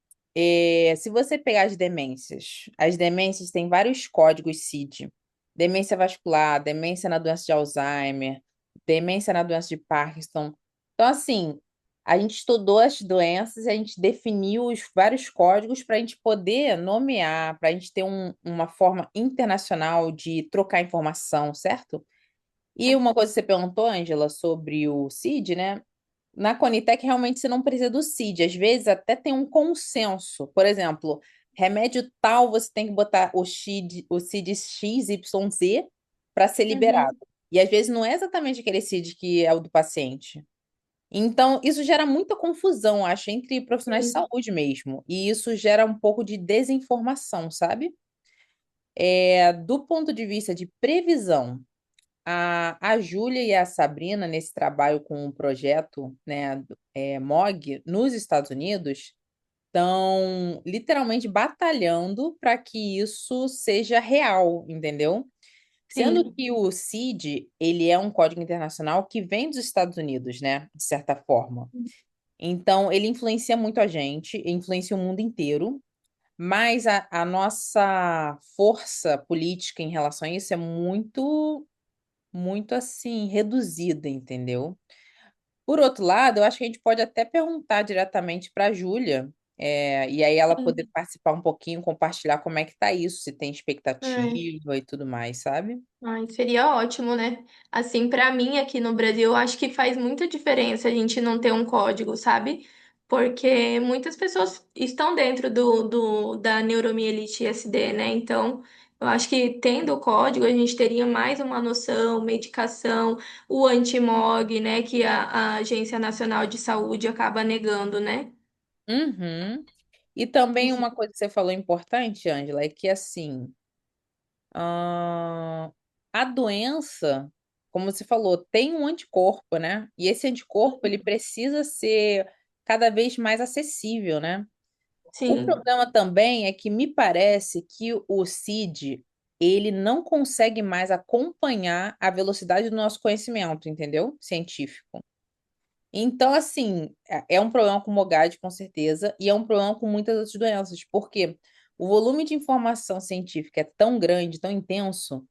se você pegar as demências têm vários códigos CID. Demência vascular, demência na doença de Alzheimer, demência na doença de Parkinson. Então, assim, a gente estudou as doenças e a gente definiu os vários códigos para a gente poder nomear, para a gente ter uma forma internacional de trocar informação, certo? E uma coisa que você perguntou, Ângela, sobre o CID, né? Na Conitec, realmente você não precisa do CID. Às vezes até tem um consenso. Por exemplo, remédio tal, você tem que botar o CID XYZ para ser liberado. uhum, E às vezes não é exatamente aquele CID que é o do paciente. Então, isso gera muita confusão, acho, entre profissionais de sim, saúde mesmo. E isso gera um pouco de desinformação, sabe? Do ponto de vista de previsão. A Júlia e a Sabrina, nesse trabalho com o projeto, né, MOG, nos Estados Unidos, estão literalmente batalhando para que isso seja real, entendeu? Sendo sim, que o CID, ele é um código internacional que vem dos Estados Unidos, né, de certa forma. Então, ele influencia muito a gente, influencia o mundo inteiro, mas a nossa força política em relação a isso é muito assim, reduzida, entendeu? Por outro lado, eu acho que a gente pode até perguntar diretamente para a Júlia, e aí ela poder sim. participar um pouquinho, compartilhar como é que tá isso, se tem É. expectativa e tudo mais, sabe? Ai, seria ótimo, né? Assim, pra mim aqui no Brasil, eu acho que faz muita diferença a gente não ter um código, sabe? Porque muitas pessoas estão dentro da neuromielite SD, né? Então, eu acho que tendo o código, a gente teria mais uma noção, medicação, o antimog, né? Que a Agência Nacional de Saúde acaba negando, né? Uhum. E também uma coisa que você falou importante, Ângela, é que assim, ah, a doença, como você falou, tem um anticorpo, né? E esse anticorpo, ele precisa ser cada vez mais acessível, né? O Sim, problema também é que me parece que o CID, ele não consegue mais acompanhar a velocidade do nosso conhecimento, entendeu? Científico. Então, assim, é um problema com o MOGAD, com certeza, e é um problema com muitas outras doenças, porque o volume de informação científica é tão grande, tão intenso,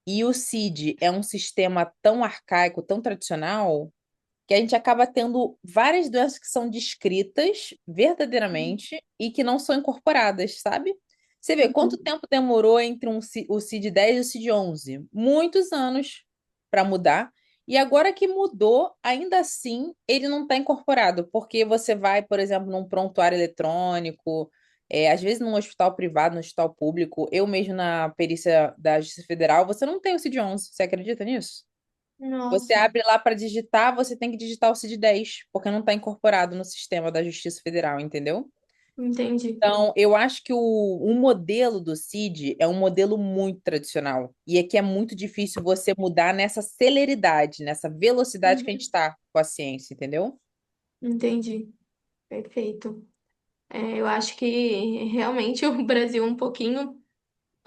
e o CID é um sistema tão arcaico, tão tradicional, que a gente acaba tendo várias doenças que são descritas verdadeiramente e que não são incorporadas, sabe? Você vê quanto uhum, tempo demorou entre o CID-10 e o CID-11? Muitos anos para mudar. E agora que mudou, ainda assim, ele não está incorporado, porque você vai, por exemplo, num prontuário eletrônico, às vezes num hospital privado, no hospital público, eu mesmo na perícia da Justiça Federal, você não tem o CID-11. Você acredita nisso? Você nossa, abre lá para digitar, você tem que digitar o CID-10, porque não está incorporado no sistema da Justiça Federal, entendeu? entendi. Então, eu acho que o modelo do CID é um modelo muito tradicional. E é que é muito difícil você mudar nessa celeridade, nessa velocidade que a gente Uhum, está com a ciência, entendeu? entendi. Perfeito. Eu acho que realmente o Brasil um pouquinho,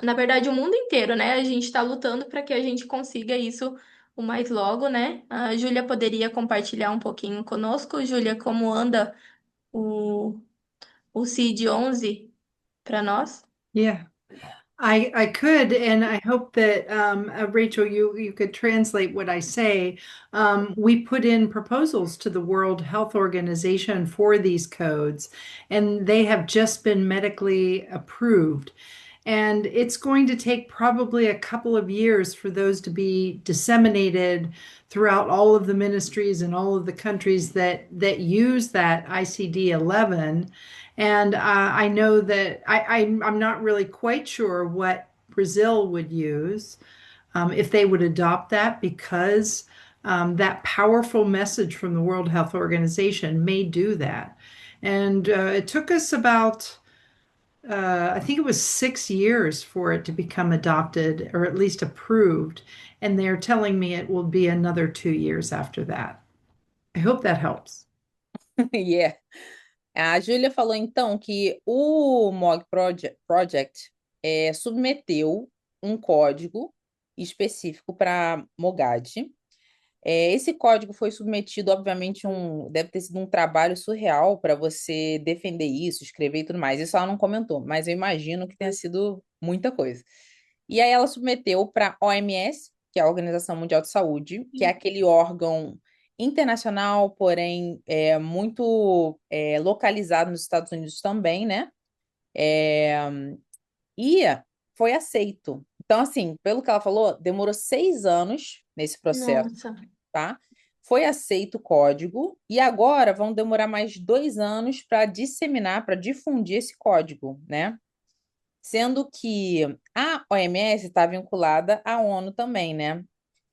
na verdade o mundo inteiro, né? A gente está lutando para que a gente consiga isso o mais logo, né? A Júlia poderia compartilhar um pouquinho conosco, Júlia, como anda o, o CID-11 para nós? Yeah. I could, and I hope that Rachel, you could translate what I say. We put in proposals to the World Health Organization for these codes, and they have just been medically approved. And it's going to take probably a couple of years for those to be disseminated throughout all of the ministries and all of the countries that use that ICD-11. And I know that I'm not really quite sure what Brazil would use if they would adopt that because that powerful message from the World Health Organization may do that. And it took us about I think it was 6 years for it to become adopted or at least approved. And they're telling me it will be another 2 years after that. I hope that helps. Yeah. A Júlia falou então que o Project submeteu um código específico para Mogad. Esse código foi submetido, obviamente, deve ter sido um trabalho surreal para você defender isso, escrever e tudo mais. Isso ela não comentou, mas eu imagino que tenha sido muita coisa. E aí ela submeteu para a OMS, que é a Organização Mundial de Saúde, que é aquele órgão internacional, porém muito localizado nos Estados Unidos também, né? É, e foi aceito. Então, assim, pelo que ela falou, demorou 6 anos nesse processo, Nossa, tá? Foi aceito o código e agora vão demorar mais 2 anos para disseminar, para difundir esse código, né? Sendo que a OMS está vinculada à ONU também, né?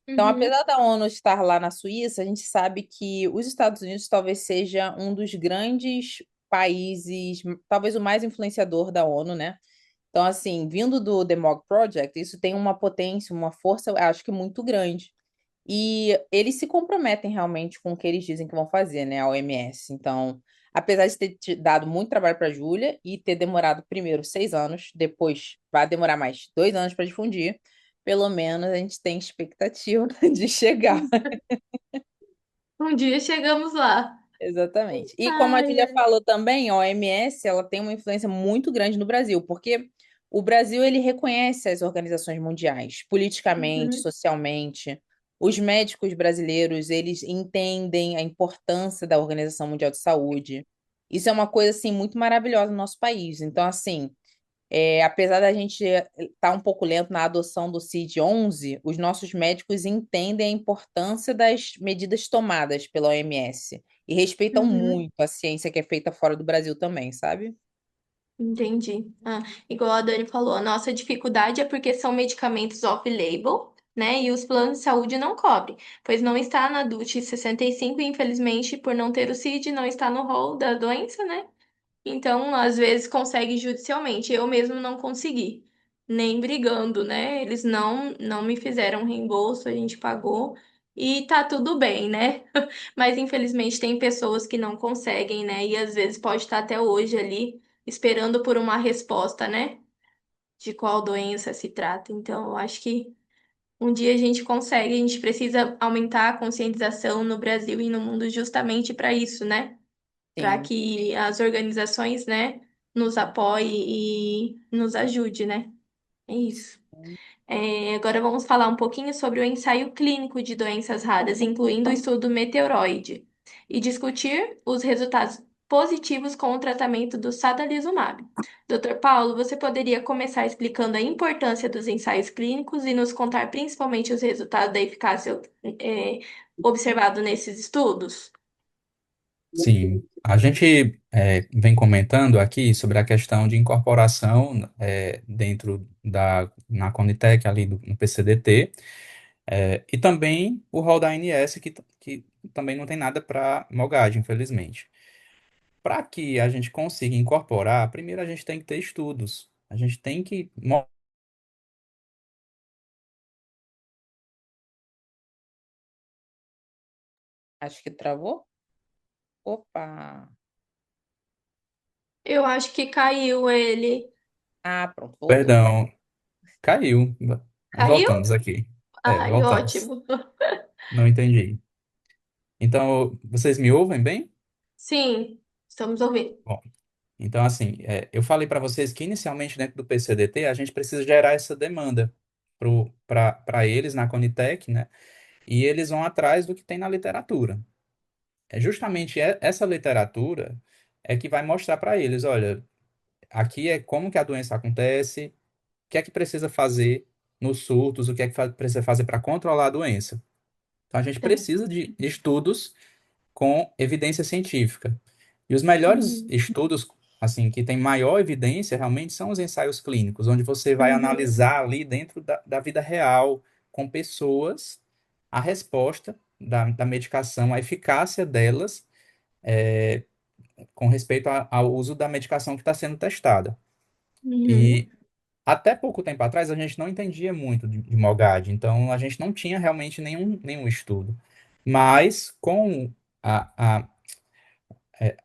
Então, uhum, apesar da ONU estar lá na Suíça, a gente sabe que os Estados Unidos talvez seja um dos grandes países, talvez o mais influenciador da ONU, né? Então, assim, vindo do Demog Project, isso tem uma potência, uma força, eu acho que muito grande. E eles se comprometem realmente com o que eles dizem que vão fazer, né, a OMS. Então, apesar de ter dado muito trabalho para a Júlia e ter demorado primeiro 6 anos, depois vai demorar mais 2 anos para difundir, pelo menos a gente tem expectativa de chegar. um dia chegamos lá. Exatamente. E como a Ai, Julia ai. falou também, a OMS, ela tem uma influência muito grande no Brasil, porque o Brasil ele reconhece as organizações mundiais, politicamente, Uhum. socialmente. Os médicos brasileiros, eles entendem a importância da Organização Mundial de Saúde. Isso é uma coisa assim muito maravilhosa no nosso país. Então, assim, apesar da gente estar um pouco lento na adoção do CID-11, os nossos médicos entendem a importância das medidas tomadas pela OMS e respeitam Uhum. muito a ciência que é feita fora do Brasil também, sabe? Entendi. Igual a Dani falou, a nossa dificuldade é porque são medicamentos off-label, né? E os planos de saúde não cobrem, pois não está na DUT 65, infelizmente, por não ter o CID, não está no rol da doença, né? Então, às vezes consegue judicialmente. Eu mesmo não consegui, nem brigando, né? Eles não me fizeram reembolso, a gente pagou e tá tudo bem, né? Mas infelizmente tem pessoas que não conseguem, né? E às vezes pode estar até hoje ali esperando por uma resposta, né? De qual doença se trata. Então, eu acho que um dia a gente consegue, a gente precisa aumentar a conscientização no Brasil e no mundo justamente para isso, né? Para Sim. que as organizações, né, nos apoiem e nos ajude, né? É isso. Agora vamos falar um pouquinho sobre o ensaio clínico de doenças raras, incluindo o estudo Meteoroide, e discutir os resultados positivos com o tratamento do sadalizumab. Dr. Paulo, você poderia começar explicando a importância dos ensaios clínicos e nos contar principalmente os resultados da eficácia observado nesses estudos? Sim, a gente vem comentando aqui sobre a questão de incorporação dentro na Conitec, ali no PCDT, e também o rol da ANS, que também não tem nada para Mogad, infelizmente. Para que a gente consiga incorporar, primeiro a gente tem que ter estudos. A gente tem que. Acho que travou. Opa! Eu acho que caiu ele. Ah, pronto, voltou. Perdão, caiu. Caiu? Voltamos aqui. Ai, Voltamos. ótimo. Não entendi. Então, vocês me ouvem bem? Sim, estamos ouvindo. Bom, Então, assim, eu falei para vocês que inicialmente dentro do PCDT a gente precisa gerar essa demanda para eles na Conitec, né? E eles vão atrás do que tem na literatura. É justamente essa literatura é que vai mostrar para eles, olha, aqui é como que a doença acontece, o que é que precisa fazer nos surtos, o que é que precisa fazer para controlar a doença. Então, a gente Certo. precisa de estudos com evidência científica. E os melhores Uhum. estudos, assim, que têm maior evidência realmente são os ensaios clínicos, onde você vai Uhum. analisar ali dentro da vida real, com pessoas, a resposta da medicação, a eficácia delas, é, com respeito ao uso da medicação que está sendo testada. Uhum. E até pouco tempo atrás a gente não entendia muito de MOGAD, então a gente não tinha realmente nenhum estudo. Mas com a,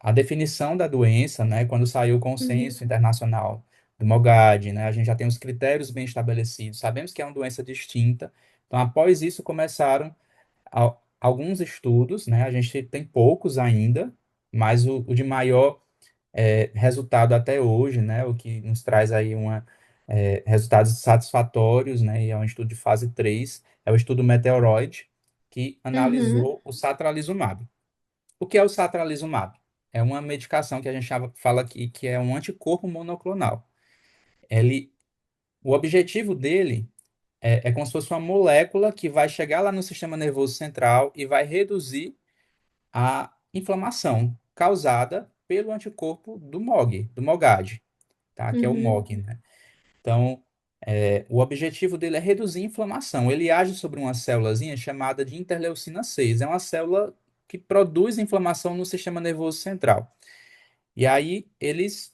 a definição da doença, né, quando saiu o Uhum. consenso internacional do MOGAD, né, a gente já tem os critérios bem estabelecidos, sabemos que é uma doença distinta. Então, após isso, começaram alguns estudos, né, a gente tem poucos ainda, mas o de maior resultado até hoje, né, o que nos traz aí resultados satisfatórios, né, e é um estudo de fase 3, é o estudo Meteoroid, que Uhum. analisou o satralizumab. O que é o satralizumab? É uma medicação que a gente fala aqui que é um anticorpo monoclonal. Ele, o objetivo dele é como se fosse uma molécula que vai chegar lá no sistema nervoso central e vai reduzir a inflamação causada pelo anticorpo do MOG, do MOGAD, tá? Que é o Uhum. MOG, né? Então, o objetivo dele é reduzir a inflamação. Ele age sobre uma célulazinha chamada de interleucina 6. É uma célula que produz inflamação no sistema nervoso central. E aí, eles,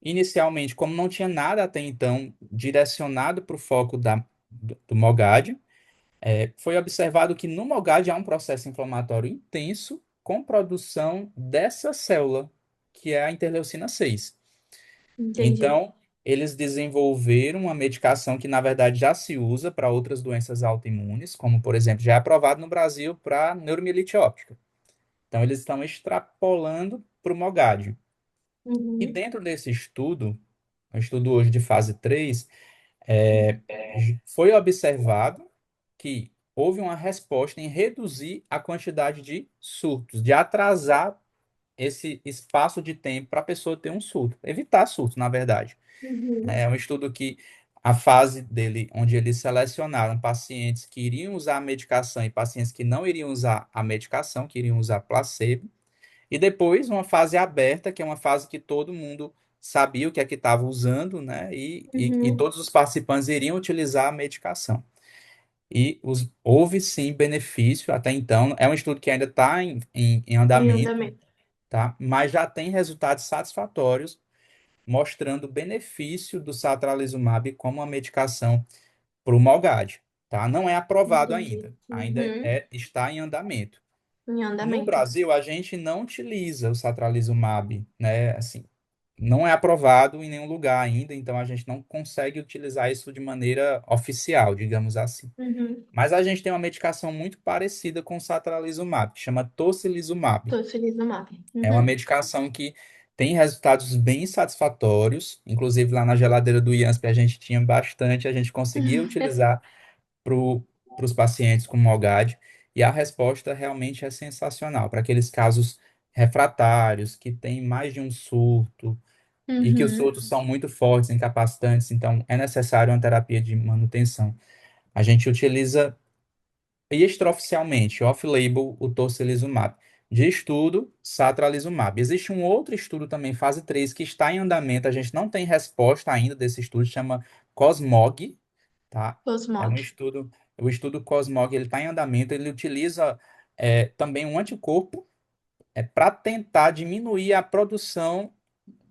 inicialmente, como não tinha nada até então direcionado para o foco do MOGAD, foi observado que no MOGAD há um processo inflamatório intenso com produção dessa célula, que é a interleucina 6. Entendi. Então, eles desenvolveram uma medicação que, na verdade, já se usa para outras doenças autoimunes, como, por exemplo, já é aprovado no Brasil para neuromielite óptica. Então, eles estão extrapolando para o MOGAD. E Uhum. dentro desse estudo, um estudo hoje de fase 3, é, foi observado que houve uma resposta em reduzir a quantidade de surtos, de atrasar esse espaço de tempo para a pessoa ter um surto, evitar surto, na verdade. Uhum. É um estudo que a fase dele, onde eles selecionaram pacientes que iriam usar a medicação e pacientes que não iriam usar a medicação, que iriam usar placebo, e depois uma fase aberta, que é uma fase que todo mundo sabia o que é que estava usando, né? E Uhum. todos os participantes iriam utilizar a medicação. E houve sim benefício até então. É um estudo que ainda está em Em andamento, andamento. tá? Mas já tem resultados satisfatórios mostrando o benefício do satralizumab como uma medicação para o MOGAD, tá? Não é aprovado Entendi. ainda, ainda Uhum. está em andamento. Em No andamento. Brasil, a gente não utiliza o satralizumab, né? Assim, não é aprovado em nenhum lugar ainda, então a gente não consegue utilizar isso de maneira oficial, digamos assim. Uhum. Mas a gente tem uma medicação muito parecida com o satralizumab, que chama tocilizumab. Tô feliz no mapa. É uma Uhum. medicação que tem resultados bem satisfatórios. Inclusive, lá na geladeira do IANSP a gente tinha bastante, a gente conseguia utilizar para os pacientes com MOGAD, e a resposta realmente é sensacional. Para aqueles casos refratários, que tem mais de um surto, e que os Uhum. surtos são muito fortes, incapacitantes, então é necessário uma terapia de manutenção. A gente utiliza extraoficialmente, off-label, o tocilizumab. De estudo, satralizumab. Existe um outro estudo também, fase 3 que está em andamento, a gente não tem resposta ainda desse estudo, chama COSMOG, tá? Os É um MOG. estudo, o estudo COSMOG, ele está em andamento, ele utiliza também um anticorpo para tentar diminuir a produção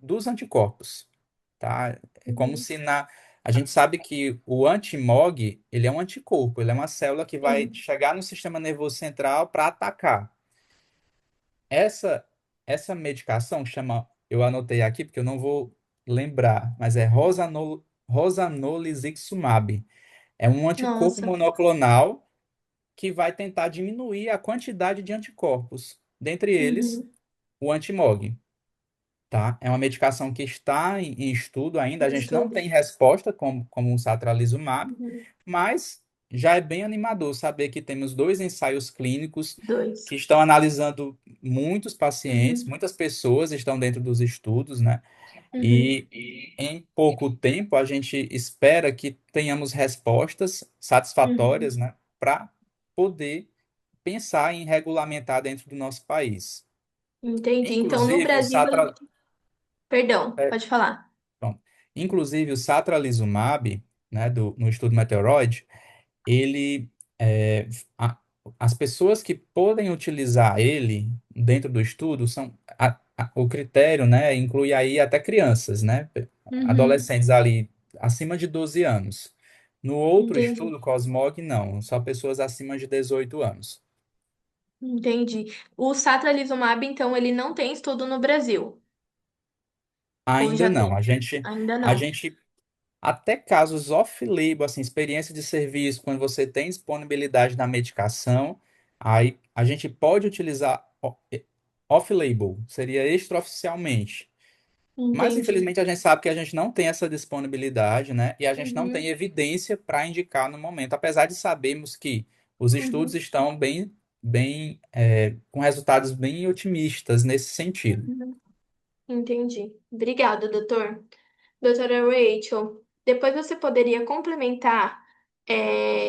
dos anticorpos, tá? É como Uhum. se a gente sabe que o anti-MOG, ele é um anticorpo, ele é uma célula que vai Sim. chegar no sistema nervoso central para atacar. Essa essa medicação chama, eu anotei aqui porque eu não vou lembrar, mas é rosanolizumab. É um anticorpo Nossa. monoclonal que vai tentar diminuir a quantidade de anticorpos, dentre eles Uhum. o anti-MOG. tá? É uma medicação que está em estudo ainda, a gente não Estudo. tem resposta como o satralizumab, Uhum. mas já é bem animador saber que temos dois ensaios clínicos Dois. que estão analisando muitos pacientes, Uhum. muitas pessoas estão dentro dos estudos, né? Uhum. E em pouco tempo a gente espera que tenhamos respostas Uhum. satisfatórias, né, para poder pensar em regulamentar dentro do nosso país. Entendi. Então, no Inclusive, o Brasil, satra, perdão, é, pode falar. pronto. Inclusive, o satralizumab, né, no estudo Meteoroid, ele, é, a- as pessoas que podem utilizar ele dentro do estudo são, o critério, né, inclui aí até crianças, né, Uhum. adolescentes ali acima de 12 anos. No outro Entendi. estudo, COSMOG, não, só pessoas acima de 18 anos. Entendi. O satralizumab, então, ele não tem estudo no Brasil. Ou Ainda já não, tem? Ainda a não. gente até casos off-label, assim, experiência de serviço, quando você tem disponibilidade da medicação, aí a gente pode utilizar off-label, seria extraoficialmente. Mas, Entendi. infelizmente, a gente sabe que a gente não tem essa disponibilidade, né? E a gente não tem Uhum. evidência para indicar no momento, apesar de sabermos que os estudos Uhum. estão com resultados bem otimistas nesse sentido. Uhum. Entendi. Obrigada, doutor. Doutora Rachel, depois você poderia complementar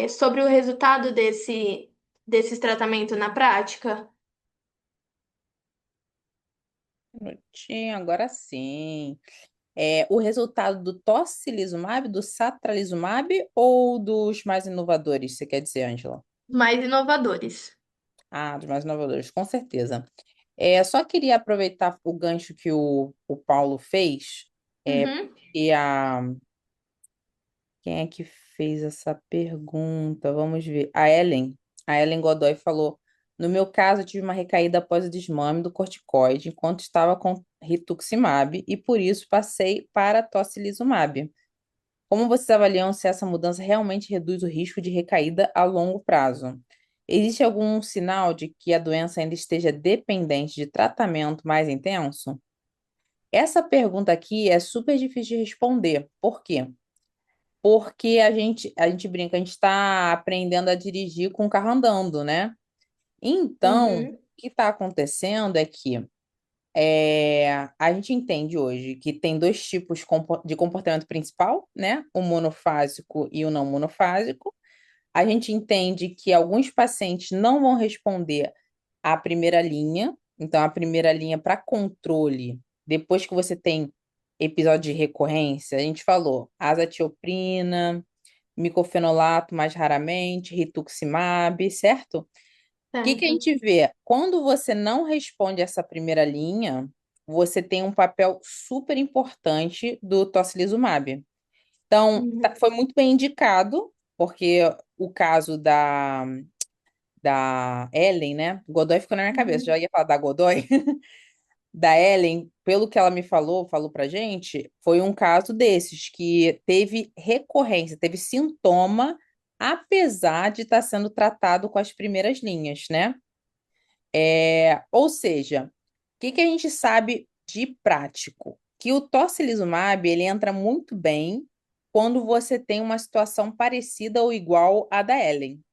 sobre o resultado desses tratamentos na prática? Um minutinho, agora sim. O resultado do tocilizumab, do satralizumab ou dos mais inovadores, você quer dizer, Ângela? Mais inovadores. Ah, dos mais inovadores, com certeza. Só queria aproveitar o gancho que o Paulo fez, Uhum. e quem é que fez essa pergunta? Vamos ver. A Ellen Godoy falou: no meu caso, eu tive uma recaída após o desmame do corticoide enquanto estava com rituximab e por isso passei para tocilizumab. Como vocês avaliam se essa mudança realmente reduz o risco de recaída a longo prazo? Existe algum sinal de que a doença ainda esteja dependente de tratamento mais intenso? Essa pergunta aqui é super difícil de responder. Por quê? Porque a gente brinca, a gente está aprendendo a dirigir com o carro andando, né? Então, o Uhum. que está acontecendo é que a gente entende hoje que tem dois tipos de comportamento principal, né? O monofásico e o não monofásico. A gente entende que alguns pacientes não vão responder à primeira linha. Então, a primeira linha para controle, depois que você tem episódio de recorrência, a gente falou azatioprina, micofenolato mais raramente, rituximab, certo? O que a Certo. gente vê? Quando você não responde essa primeira linha, você tem um papel super importante do tocilizumab. Então, Uhum. foi muito bem indicado, porque o caso da Ellen, né? Godoy ficou na minha cabeça, já Uhum. ia falar da Godoy. Da Ellen, pelo que ela me falou pra gente, foi um caso desses, que teve recorrência, teve sintoma, apesar de estar sendo tratado com as primeiras linhas, né? Ou seja, o que a gente sabe de prático? Que o tocilizumab, ele entra muito bem quando você tem uma situação parecida ou igual à da Ellen.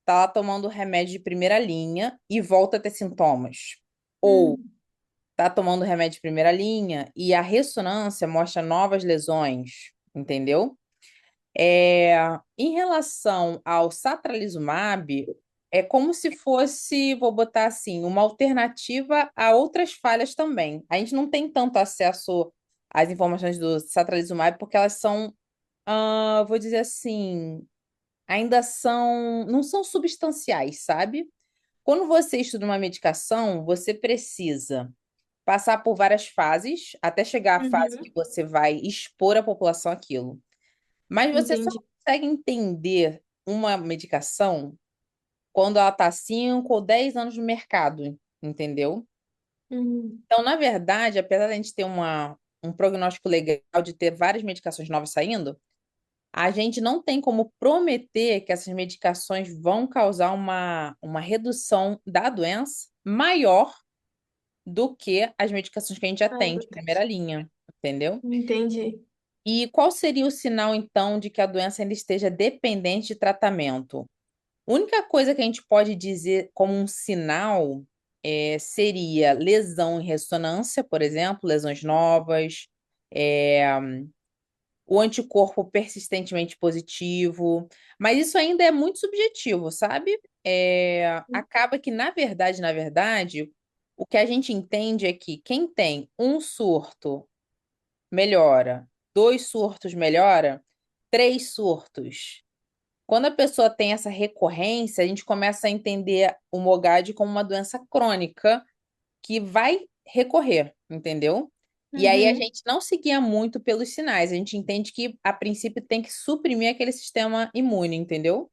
Tá lá tomando remédio de primeira linha e volta a ter sintomas. Ou Uhum. tá tomando remédio de primeira linha e a ressonância mostra novas lesões, entendeu? Em relação ao satralizumab, é como se fosse, vou botar assim, uma alternativa a outras falhas também. A gente não tem tanto acesso às informações do satralizumab porque elas são, vou dizer assim, ainda não são substanciais, sabe? Quando você estuda uma medicação, você precisa passar por várias fases até chegar à fase que Uhum. você vai expor a população àquilo. Mas você só Entendi. consegue entender uma medicação quando ela está 5 ou 10 anos no mercado, entendeu? Uhum. Então, na verdade, apesar de a gente ter um prognóstico legal de ter várias medicações novas saindo, a gente não tem como prometer que essas medicações vão causar uma redução da doença maior do que as medicações que a gente já Ah, tem de primeira importante. linha, entendeu? Entendi. E qual seria o sinal, então, de que a doença ainda esteja dependente de tratamento? A única coisa que a gente pode dizer como um sinal seria lesão em ressonância, por exemplo, lesões novas, é, o anticorpo persistentemente positivo, mas isso ainda é muito subjetivo, sabe? Acaba que, na verdade, o que a gente entende é que quem tem um surto melhora, dois surtos melhora, três surtos. Quando a pessoa tem essa recorrência, a gente começa a entender o MOGAD como uma doença crônica que vai recorrer, entendeu? E aí a Uhum, gente não seguia muito pelos sinais, a gente entende que a princípio tem que suprimir aquele sistema imune, entendeu?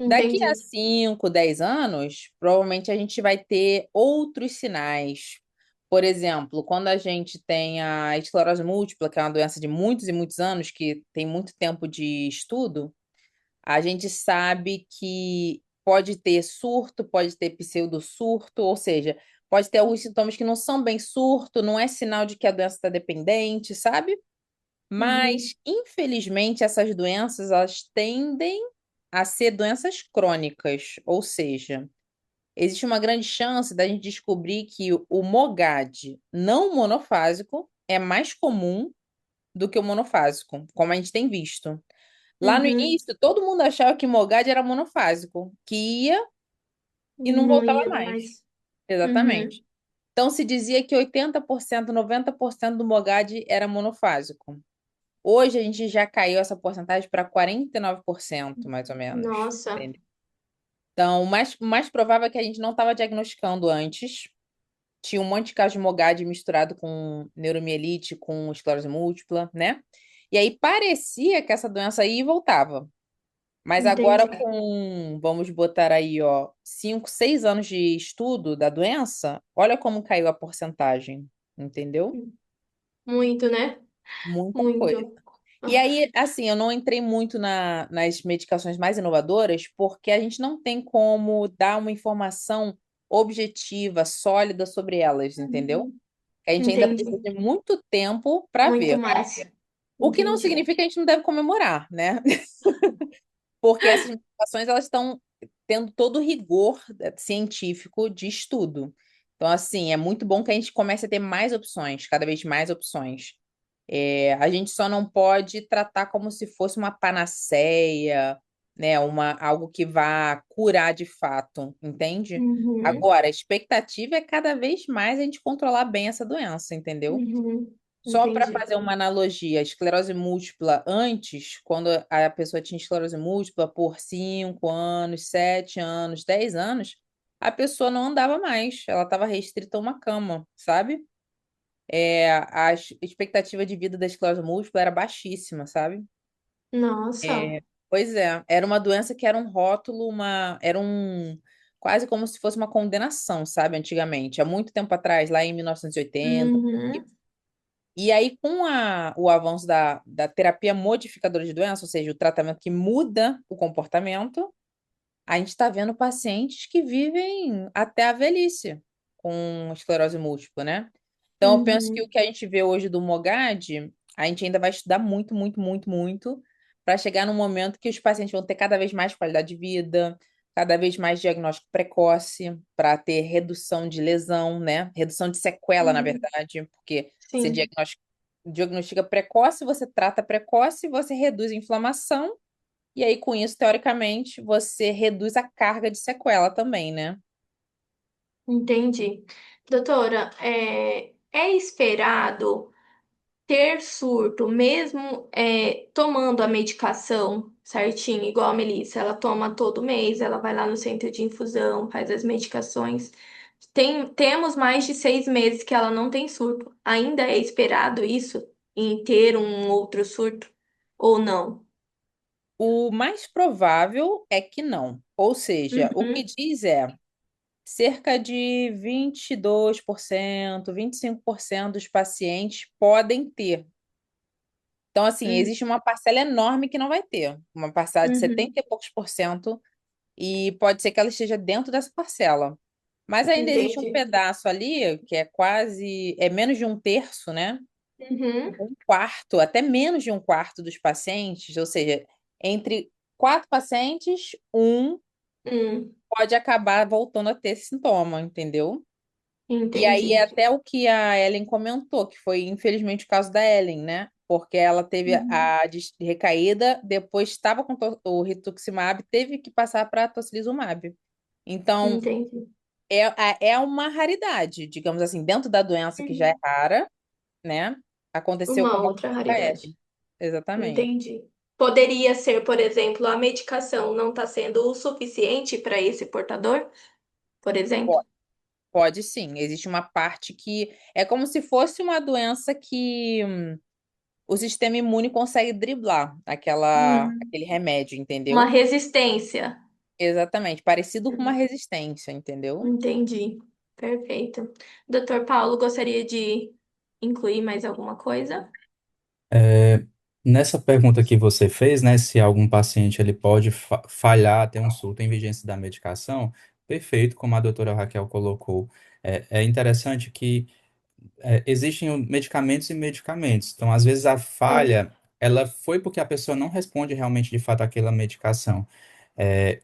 Daqui a entendi. 5, 10 anos, provavelmente a gente vai ter outros sinais. Por exemplo, quando a gente tem a esclerose múltipla, que é uma doença de muitos e muitos anos, que tem muito tempo de estudo, a gente sabe que pode ter surto, pode ter pseudo-surto, ou seja, pode ter alguns sintomas que não são bem surto, não é sinal de que a doença está dependente, sabe? Uhum, Mas, infelizmente, essas doenças, elas tendem a ser doenças crônicas, ou seja, existe uma grande chance da gente descobrir que o MOGAD não monofásico é mais comum do que o monofásico, como a gente tem visto. Lá no uhum. início, todo mundo achava que MOGAD era monofásico, que ia e não Não voltava ia mais. mais. Uhum, Exatamente. Então se dizia que 80%, 90% do MOGAD era monofásico. Hoje a gente já caiu essa porcentagem para 49%, mais ou menos. nossa, Entendeu? Então, o mais provável é que a gente não estava diagnosticando antes. Tinha um monte de caso de MOGAD misturado com neuromielite, com esclerose múltipla, né? E aí parecia que essa doença ia e voltava. Mas agora entendi. vamos botar aí, ó, 5, 6 anos de estudo da doença, olha como caiu a porcentagem, entendeu? Muito, né? Muita coisa. Muito. E Ah, aí, assim, eu não entrei muito nas medicações mais inovadoras, porque a gente não tem como dar uma informação objetiva, sólida sobre elas, entendeu? uhum, A gente ainda precisa entendi. de muito tempo para Muito ver. mais. O que não Entendi. significa que a gente não deve comemorar, né? Porque essas medicações elas estão tendo todo o rigor científico de estudo. Então, assim, é muito bom que a gente comece a ter mais opções, cada vez mais opções. A gente só não pode tratar como se fosse uma panaceia, né? Algo que vá curar de fato, entende? Uhum, Agora, a expectativa é cada vez mais a gente controlar bem essa doença, entendeu? uhum, Só para entendi. fazer uma analogia, a esclerose múltipla antes, quando a pessoa tinha esclerose múltipla por 5 anos, 7 anos, 10 anos, a pessoa não andava mais, ela estava restrita a uma cama, sabe? A expectativa de vida da esclerose múltipla era baixíssima, sabe? Nossa. Pois é, era uma doença que era um rótulo, quase como se fosse uma condenação, sabe? Antigamente, há muito tempo atrás, lá em 1980. Uhum, E aí, com o avanço da terapia modificadora de doença, ou seja, o tratamento que muda o comportamento, a gente está vendo pacientes que vivem até a velhice com esclerose múltipla, né? Então, eu penso que o uhum, que a gente vê hoje do MOGAD, a gente ainda vai estudar muito, muito, muito, muito, para chegar num momento que os pacientes vão ter cada vez mais qualidade de vida, cada vez mais diagnóstico precoce, para ter redução de lesão, né? Redução de sequela, na uhum. verdade, porque você Sim, diagnostica precoce, você trata precoce, você reduz a inflamação, e aí, com isso, teoricamente, você reduz a carga de sequela também, né? entendi. Doutora, é esperado ter surto, mesmo tomando a medicação certinho, igual a Melissa, ela toma todo mês, ela vai lá no centro de infusão, faz as medicações. Temos mais de 6 meses que ela não tem surto. Ainda é esperado isso em ter um outro surto ou não? O mais provável é que não. Ou seja, o que Uhum, diz é cerca de 22%, 25% dos pacientes podem ter. Então, assim, uhum, existe uma parcela enorme que não vai ter, uma parcela de uhum, 70 e poucos por cento, e pode ser que ela esteja dentro dessa parcela. Mas ainda existe um Entendi. pedaço ali que é quase, é menos de um terço, né? Uhum. Um quarto, até menos de um quarto dos pacientes, ou seja, entre 4 pacientes, um Hum, pode acabar voltando a ter esse sintoma, entendeu? E aí é entendi. até o que a Ellen comentou, que foi infelizmente o caso da Ellen, né? Porque ela teve Uhum. a recaída, depois estava com o rituximab, teve que passar para tocilizumab. Então, Entendi. é uma raridade, digamos assim, dentro da doença que já é Uhum. rara, né? Aconteceu Uma com a outra Ellen. raridade. Exatamente. Entendi. Poderia ser, por exemplo, a medicação não está sendo o suficiente para esse portador, por exemplo? Po- Pode sim, existe uma parte que é como se fosse uma doença que o sistema imune consegue driblar Hum, aquele remédio, uma entendeu? resistência. Exatamente, parecido com uma Uhum. resistência, entendeu? Entendi. Perfeito. Doutor Paulo, gostaria de incluir mais alguma coisa? É, nessa pergunta que você fez, né, se algum paciente ele pode falhar, ter um surto em vigência da medicação, perfeito, como a doutora Raquel colocou. É interessante que existem medicamentos e medicamentos. Então, às vezes a É. falha, ela foi porque a pessoa não responde realmente de fato àquela medicação.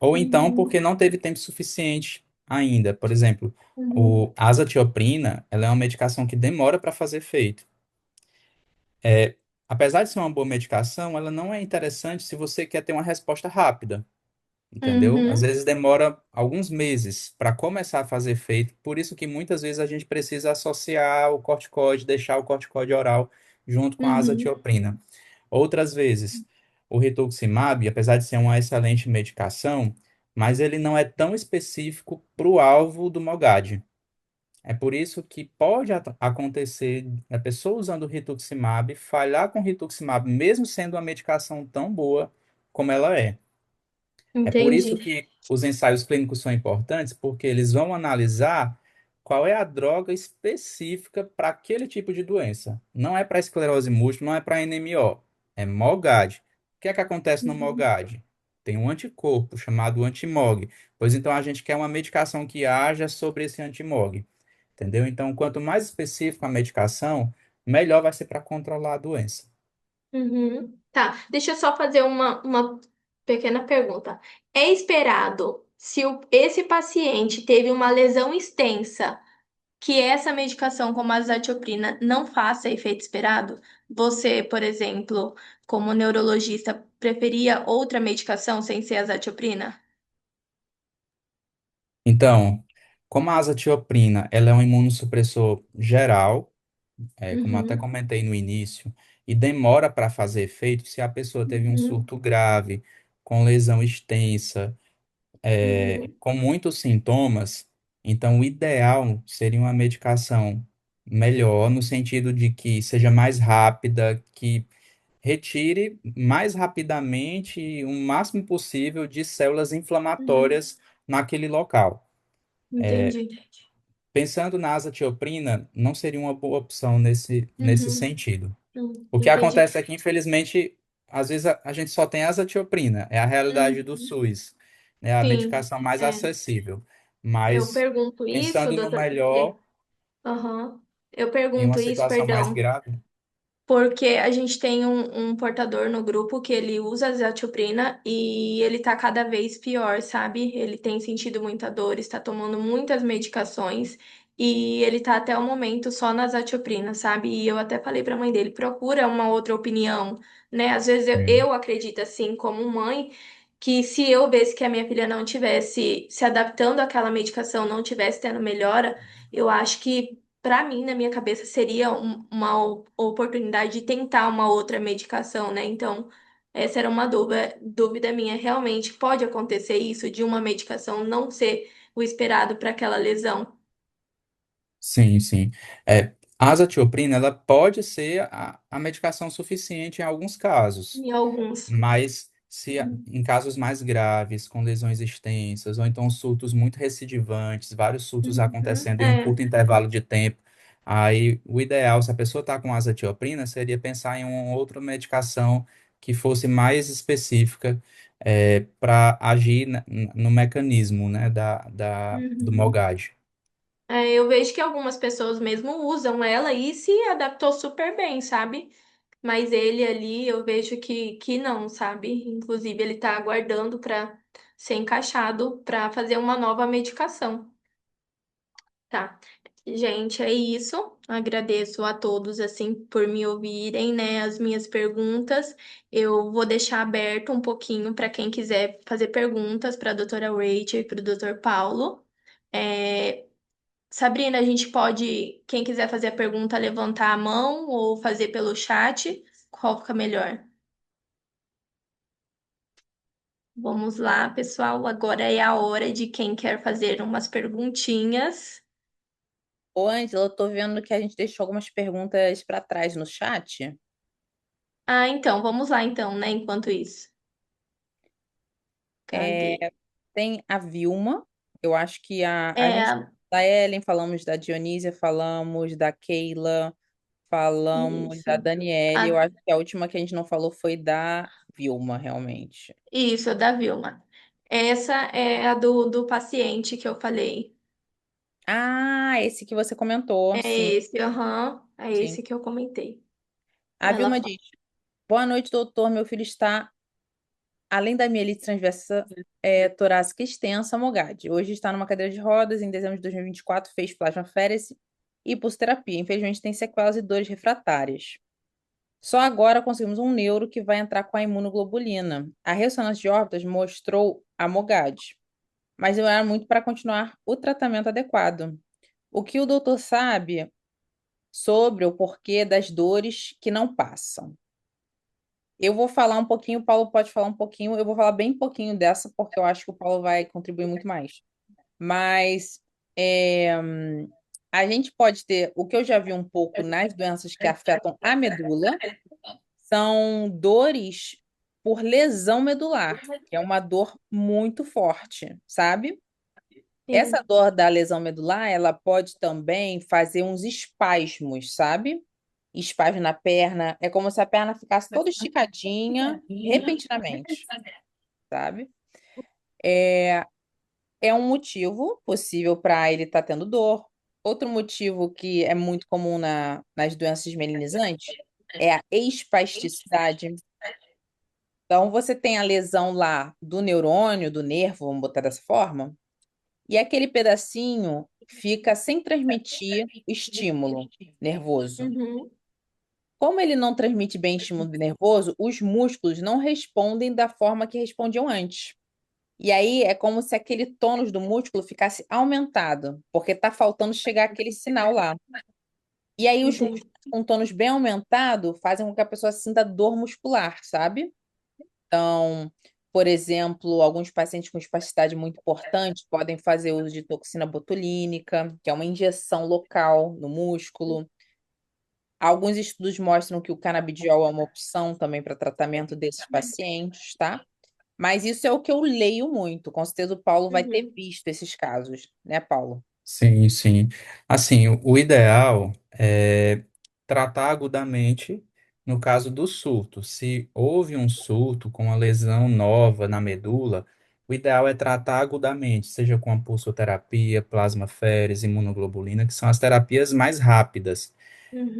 Ou então Uhum. porque não teve tempo suficiente ainda. Por exemplo, Uhum. a azatioprina, ela é uma medicação que demora para fazer efeito. É, apesar de ser uma boa medicação, ela não é interessante se você quer ter uma resposta rápida, entendeu? Às Uhum. vezes demora alguns meses para começar a fazer efeito, por isso que muitas vezes a gente precisa associar o corticoide, deixar o corticoide oral junto com a Uhum. azatioprina. Outras vezes, o rituximab, apesar de ser uma excelente medicação, mas ele não é tão específico para o alvo do MOGAD. É por isso que pode acontecer a pessoa usando o rituximab falhar com o rituximab, mesmo sendo uma medicação tão boa como ela é. É por isso Entendi. que os ensaios clínicos são importantes, porque eles vão analisar qual é a droga específica para aquele tipo de doença. Não é para esclerose múltipla, não é para NMO, é MOGAD. O que é que acontece no Uhum. MOGAD? Tem um anticorpo chamado antimog. Pois então a gente quer uma medicação que haja sobre esse antimog. Entendeu? Então, quanto mais específica a medicação, melhor vai ser para controlar a doença. Uhum. Tá, deixa eu só fazer uma pequena pergunta. É esperado, se esse paciente teve uma lesão extensa, que essa medicação, como a azatioprina, não faça efeito esperado? Você, por exemplo, como neurologista, preferia outra medicação sem ser a azatioprina? Então, como a azatioprina, ela é um imunossupressor geral, como eu até Uhum, comentei no início, e demora para fazer efeito se a pessoa teve um uhum, surto grave, com lesão extensa, uhum, com muitos sintomas, então o ideal seria uma medicação melhor, no sentido de que seja mais rápida, que retire mais rapidamente o máximo possível de células uhum. inflamatórias naquele local. Entendi. Pensando na azatioprina, não seria uma boa opção nesse Uhum, sentido. O que entendi. acontece é que, infelizmente, às vezes a gente só tem azatioprina, é a realidade do Uhum. SUS, né, a Sim, medicação mais é. acessível. Eu Mas, pergunto isso, pensando no doutor. melhor, Aham. Eu em uma pergunto isso, situação mais perdão. grave, Porque a gente tem um portador no grupo que ele usa azatioprina e ele tá cada vez pior, sabe? Ele tem sentido muita dor, está tomando muitas medicações e ele tá até o momento só na azatioprina, sabe? E eu até falei pra mãe dele, procura uma outra opinião, né? Às vezes eu acredito assim, como mãe, que se eu visse que a minha filha não tivesse se adaptando àquela medicação, não tivesse tendo melhora, eu acho que para mim, na minha cabeça, seria uma oportunidade de tentar uma outra medicação, né? Então, essa era uma dúvida minha. Realmente pode acontecer isso de uma medicação não ser o esperado para aquela lesão? sim, sim. A azatioprina, ela pode ser a medicação suficiente em alguns casos. Em alguns. Mas se em casos mais graves, com lesões extensas, ou então surtos muito recidivantes, vários surtos Uhum, acontecendo em um é. curto intervalo de tempo, aí o ideal, se a pessoa está com azatioprina, seria pensar em uma outra medicação que fosse mais específica para agir no mecanismo, né, do Uhum. MOGAD. Eu vejo que algumas pessoas mesmo usam ela e se adaptou super bem, sabe? Mas ele ali, eu vejo que não, sabe? Inclusive, ele tá aguardando para ser encaixado para fazer uma nova medicação. Tá. Gente, é isso. Agradeço a todos assim por me ouvirem, né, as minhas perguntas. Eu vou deixar aberto um pouquinho para quem quiser fazer perguntas para a doutora Rachel e para o doutor Paulo. É, Sabrina, a gente pode, quem quiser fazer a pergunta, levantar a mão ou fazer pelo chat. Qual fica melhor? Vamos lá, pessoal. Agora é a hora de quem quer fazer umas perguntinhas. Ô, Ângela, eu tô vendo que a gente deixou algumas perguntas para trás no chat. Então, vamos lá então, né? Enquanto isso. Cadê? É, tem a Vilma, eu acho que a gente, É, da Ellen, falamos da Dionísia, falamos da Keila, falamos isso. da Daniele, eu A- acho que a última que a gente não falou foi da Vilma, realmente. isso, da Vilma. Essa é a do paciente que eu falei. Ah, esse que você comentou, É sim, esse, aham. É sim. esse que eu comentei. A Ela Vilma fala. diz: Boa noite, doutor. Meu filho está, além da mielite transversa torácica extensa, MOGAD. Hoje está numa cadeira de rodas. Em dezembro de 2024, fez plasmaférese e pulsoterapia. Infelizmente, tem sequelas e dores refratárias. Só agora conseguimos um neuro que vai entrar com a imunoglobulina. A ressonância de órbitas mostrou a MOGAD, mas não era muito para continuar o tratamento adequado. O que o doutor sabe sobre o porquê das dores que não passam? Eu vou falar um pouquinho, o Paulo pode falar um pouquinho, eu vou falar bem pouquinho dessa, porque eu acho que o Paulo vai contribuir muito mais. Mas a gente pode ter, o que eu já vi um pouco nas doenças que afetam a medula, são dores por lesão medular, que é uma dor muito forte, sabe? Essa Sim, dor da lesão medular, ela pode também fazer uns espasmos, sabe? Espasmo na perna, é como se a perna ficasse toda esticadinha repentinamente, sabe? É um motivo possível para ele estar tendo dor. Outro motivo que é muito comum nas doenças melinizantes é a espasticidade. Então, você tem a lesão lá do neurônio, do nervo, vamos botar dessa forma, e aquele pedacinho fica sem transmitir estímulo nervoso. uhum, Como ele não transmite bem estímulo nervoso, os músculos não respondem da forma que respondiam antes. E aí é como se aquele tônus do músculo ficasse aumentado, porque está faltando chegar aquele sinal lá. E aí os entendi. músculos com tônus bem aumentado fazem com que a pessoa sinta dor muscular, sabe? Então, por exemplo, alguns pacientes com espasticidade muito importante podem fazer uso de toxina botulínica, que é uma injeção local no músculo. Alguns estudos mostram que o canabidiol é uma opção também para tratamento desses pacientes, tá? Mas isso é o que eu leio muito. Com certeza o Paulo vai ter Uhum, visto esses casos, né, Paulo? Sim, sim. Assim, o ideal é tratar agudamente no caso do surto. Se houve um surto com uma lesão nova na medula, o ideal é tratar agudamente, seja com a pulsoterapia, plasmaférese, imunoglobulina, que são as terapias mais rápidas.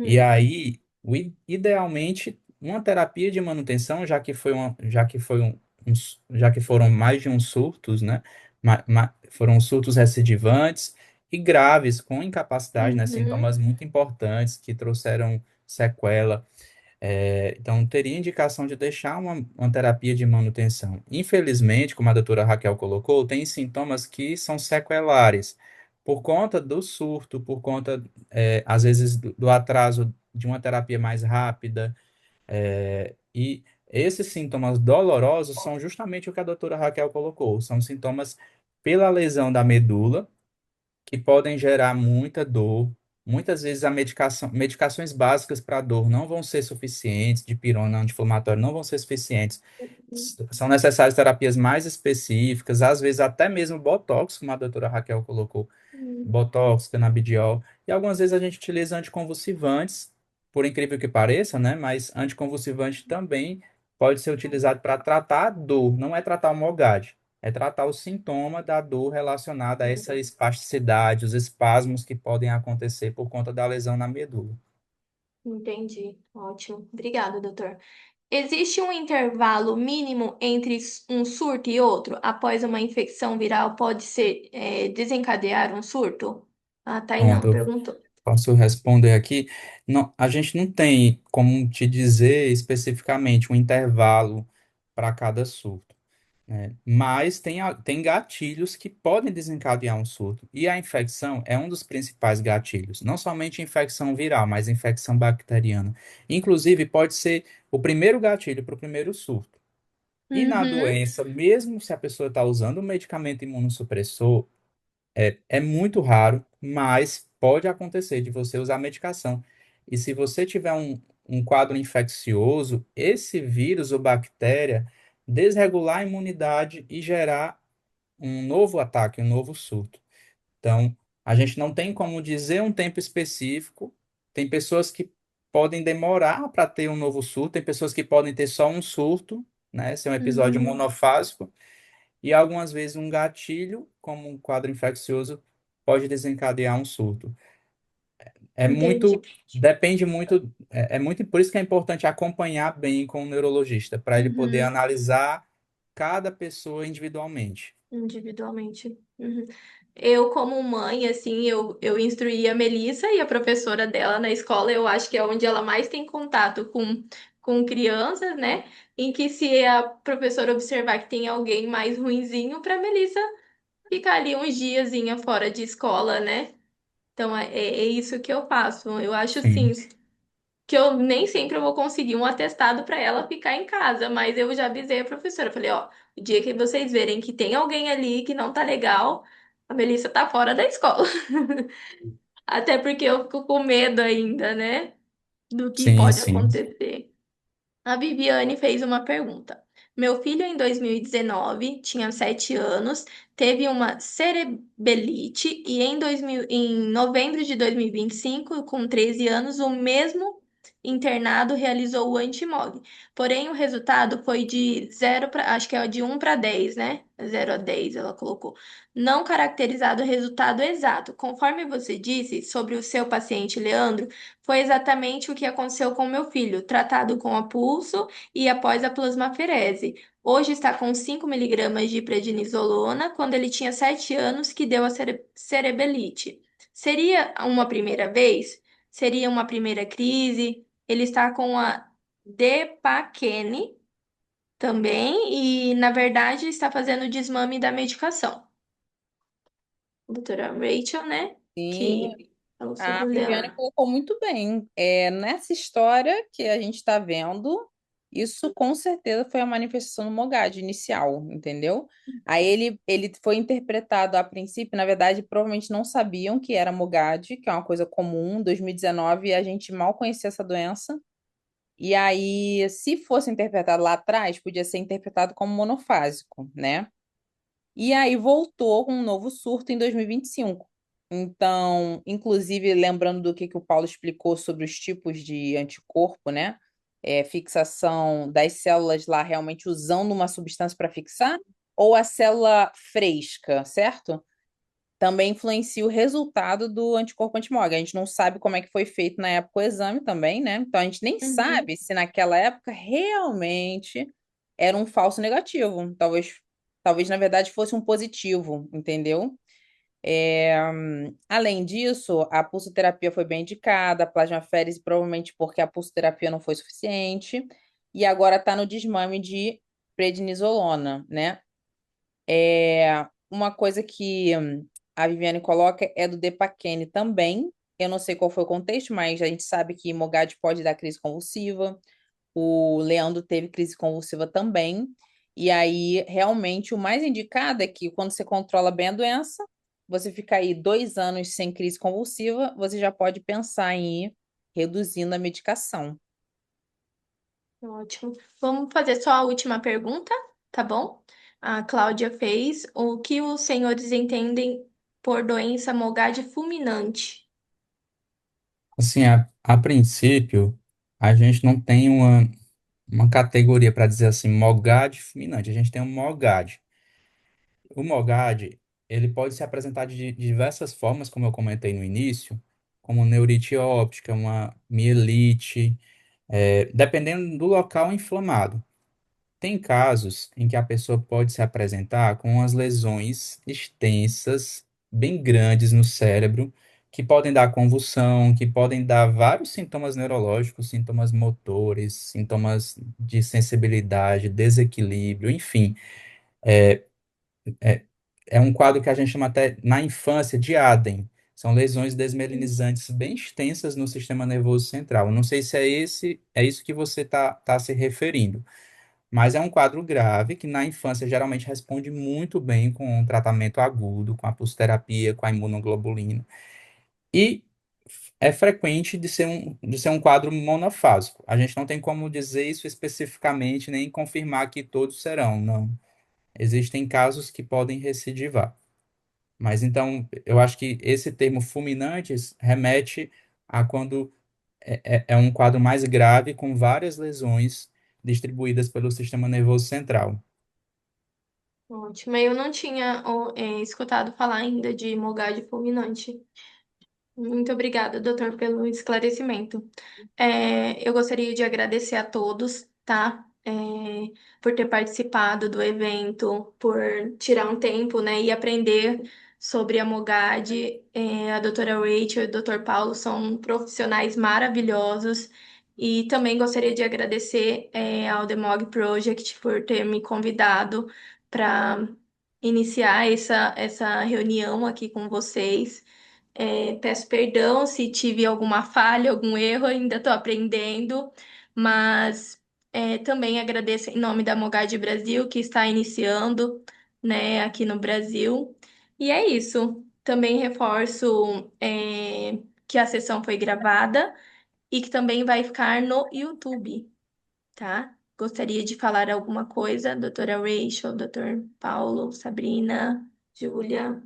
E uhum, aí, idealmente, uma terapia de manutenção, já que foram mais de uns surtos, né? Foram surtos recidivantes e graves, com incapacidade, né? uhum, Sintomas muito importantes que trouxeram sequela. Então, teria indicação de deixar uma terapia de manutenção. Infelizmente, como a doutora Raquel colocou, tem sintomas que são sequelares. Por conta do surto, por conta, às vezes, do atraso de uma terapia mais rápida. E esses sintomas dolorosos são justamente o que a doutora Raquel colocou. São sintomas pela lesão da medula, que podem gerar muita dor. Muitas vezes medicações básicas para dor não vão ser suficientes, de pirona anti-inflamatório não vão ser suficientes. São necessárias terapias mais específicas, às vezes até mesmo botox, como a doutora Raquel colocou, uhum, botox, canabidiol, e algumas vezes a gente utiliza anticonvulsivantes, por incrível que pareça, né? Mas anticonvulsivante também pode ser utilizado para tratar a dor, não é tratar o MOGAD, é tratar o sintoma da dor relacionada a essa espasticidade, os espasmos que podem acontecer por conta da lesão na medula. Entendi. Ótimo. Obrigada, doutor. Existe um intervalo mínimo entre um surto e outro? Após uma infecção viral, pode ser, desencadear um surto? A Pronto, Tainá eu perguntou. posso responder aqui. Não, a gente não tem como te dizer especificamente um intervalo para cada surto, né? Mas tem gatilhos que podem desencadear um surto. E a infecção é um dos principais gatilhos. Não somente infecção viral, mas infecção bacteriana. Inclusive, pode ser o primeiro gatilho para o primeiro surto. E na Uhum, doença, mesmo se a pessoa está usando um medicamento imunossupressor, é muito raro, mas pode acontecer de você usar medicação. E se você tiver um quadro infeccioso, esse vírus ou bactéria desregular a imunidade e gerar um novo ataque, um novo surto. Então, a gente não tem como dizer um tempo específico. Tem pessoas que podem demorar para ter um novo surto, tem pessoas que podem ter só um surto, né? Ser um episódio uhum, monofásico. E algumas vezes um gatilho, como um quadro infeccioso, pode desencadear um surto. É entendi. muito, depende muito, é muito, por isso que é importante acompanhar bem com o neurologista, para ele poder Uhum, analisar cada pessoa individualmente. individualmente. Uhum. Eu, como mãe, assim, eu instruí a Melissa e a professora dela na escola, eu acho que é onde ela mais tem contato com crianças, né? Em que se a professora observar que tem alguém mais ruinzinho, para Melissa ficar ali uns diazinha fora de escola, né? Então é isso que eu faço. Eu acho sim Sim, que eu nem sempre eu vou conseguir um atestado para ela ficar em casa, mas eu já avisei a professora, falei, ó, o dia que vocês verem que tem alguém ali que não tá legal, a Melissa tá fora da escola. Até porque eu fico com medo ainda, né, do que sim, pode sim. acontecer. A Viviane fez uma pergunta. Meu filho, em 2019, tinha 7 anos, teve uma cerebelite e em novembro de 2025, com 13 anos, o mesmo internado realizou o antimog. Porém, o resultado foi de 0 para, acho que é de 1 para 10, né? 0 a 10, ela colocou. Não caracterizado o resultado exato. Conforme você disse sobre o seu paciente Leandro, foi exatamente o que aconteceu com meu filho, tratado com a pulso e após a plasmaferese. Hoje está com 5 miligramas de prednisolona, quando ele tinha 7 anos, que deu a cerebelite. Seria uma primeira vez? Seria uma primeira crise? Ele está com a Depaquene também e, na verdade, está fazendo o desmame da medicação. Doutora Rachel, né? Sim, Que falou a sobre o Viviane Leandro. colocou muito bem. É, nessa história que a gente está vendo, isso com certeza foi a manifestação do Mogad inicial, entendeu? Aí ele foi interpretado a princípio, na verdade, provavelmente não sabiam que era Mogad, que é uma coisa comum. Em 2019, a gente mal conhecia essa doença. E aí, se fosse interpretado lá atrás, podia ser interpretado como monofásico, né? E aí voltou com um novo surto em 2025. Então, inclusive, lembrando do que o Paulo explicou sobre os tipos de anticorpo, né? Fixação das células lá realmente usando uma substância para fixar, ou a célula fresca, certo? Também influencia o resultado do anticorpo antimog. A gente não sabe como é que foi feito na época o exame também, né? Então a gente nem Uhum. sabe se naquela época realmente era um falso negativo. Talvez na verdade fosse um positivo, entendeu? Além disso, a pulsoterapia foi bem indicada, a plasmaférese provavelmente porque a pulsoterapia não foi suficiente, e agora está no desmame de prednisolona, né? Uma coisa que a Viviane coloca é do Depakine também. Eu não sei qual foi o contexto, mas a gente sabe que Mogad pode dar crise convulsiva. O Leandro teve crise convulsiva também. E aí, realmente, o mais indicado é que quando você controla bem a doença, você fica aí 2 anos sem crise convulsiva, você já pode pensar em ir reduzindo a medicação. Ótimo. Vamos fazer só a última pergunta, tá bom? A Cláudia fez. O que os senhores entendem por doença Mogad fulminante? Assim, a princípio, a gente não tem uma categoria para dizer assim, MOGAD fulminante. A gente tem um MOGAD. O MOGAD, ele pode se apresentar de diversas formas, como eu comentei no início, como neurite óptica, uma mielite, dependendo do local inflamado. Tem casos em que a pessoa pode se apresentar com umas lesões extensas, bem grandes no cérebro, que podem dar convulsão, que podem dar vários sintomas neurológicos, sintomas motores, sintomas de sensibilidade, desequilíbrio, enfim. É, é um quadro que a gente chama até na infância de Aden. São lesões desmelinizantes bem extensas no sistema nervoso central. Não sei se é isso que você tá se referindo. Mas é um quadro grave que na infância geralmente responde muito bem com um tratamento agudo, com a pulsoterapia, com a imunoglobulina. E é frequente de ser um quadro monofásico. A gente não tem como dizer isso especificamente, nem confirmar que todos serão, não. Existem casos que podem recidivar. Mas então, eu acho que esse termo fulminantes remete a quando é um quadro mais grave com várias lesões distribuídas pelo sistema nervoso central. Ótimo. Eu não tinha escutado falar ainda de mogade fulminante. Muito obrigada, doutor, pelo esclarecimento. Eu gostaria de agradecer a todos, tá? Por ter participado do evento, por tirar um tempo, né, e aprender sobre a Mogad. A doutora Rachel e o doutor Paulo são profissionais maravilhosos. E também gostaria de agradecer, ao The Mog Project por ter me convidado para iniciar essa reunião aqui com vocês. Peço perdão se tive alguma falha, algum erro, ainda estou aprendendo, mas também agradeço em nome da Mogad Brasil, que está iniciando, né, aqui no Brasil. E é isso. Também reforço, que a sessão foi gravada e que também vai ficar no YouTube, tá? Gostaria de falar alguma coisa, doutora Rachel, doutor Paulo, Sabrina, Júlia.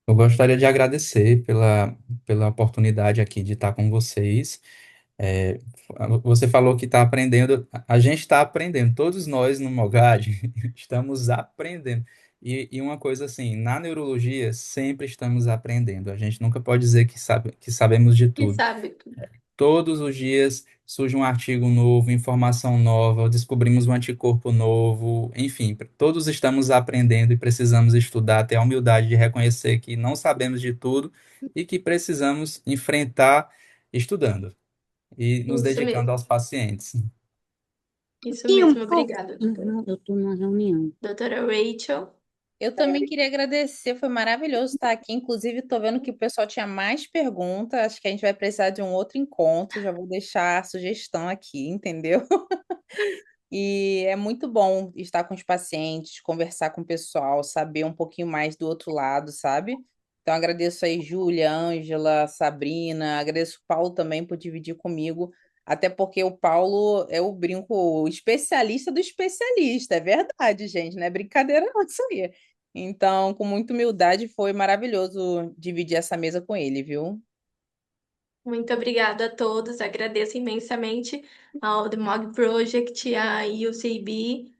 Eu gostaria de agradecer pela oportunidade aqui de estar com vocês. É, Você falou que está aprendendo, a gente está aprendendo, todos nós no Mogad estamos aprendendo. E uma coisa assim, na neurologia sempre estamos aprendendo. A gente nunca pode dizer que sabemos de Que tudo. sabe tudo. Todos os dias surge um artigo novo, informação nova, descobrimos um anticorpo novo, enfim, todos estamos aprendendo e precisamos estudar, ter a humildade de reconhecer que não sabemos de tudo e que precisamos enfrentar estudando e nos Isso dedicando mesmo. aos pacientes. Isso E um mesmo, pouco. obrigada, doutora. Não, eu estou numa reunião. Doutora Rachel, Eu também queria agradecer, foi maravilhoso estar aqui. Inclusive, estou vendo que o pessoal tinha mais perguntas. Acho que a gente vai precisar de um outro encontro. Já vou deixar a sugestão aqui, entendeu? E é muito bom estar com os pacientes, conversar com o pessoal, saber um pouquinho mais do outro lado, sabe? Então, agradeço aí, Júlia, Ângela, Sabrina, agradeço o Paulo também por dividir comigo, até porque o Paulo é o brinco, o especialista do especialista, é verdade, gente, não é brincadeira não isso aí. Então, com muita humildade, foi maravilhoso dividir essa mesa com ele, viu? muito obrigada a todos. Agradeço imensamente ao The Mog Project, à UCB.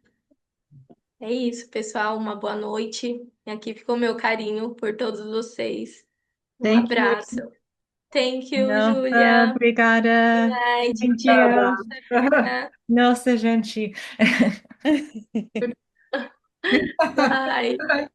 É isso, pessoal. Uma boa noite. E aqui ficou meu carinho por todos vocês. Um Thank you. abraço. Thank you, Nossa, Júlia. Good obrigada. night. Thank Tchau, you. Sabrina. Nossa, gente. Bye.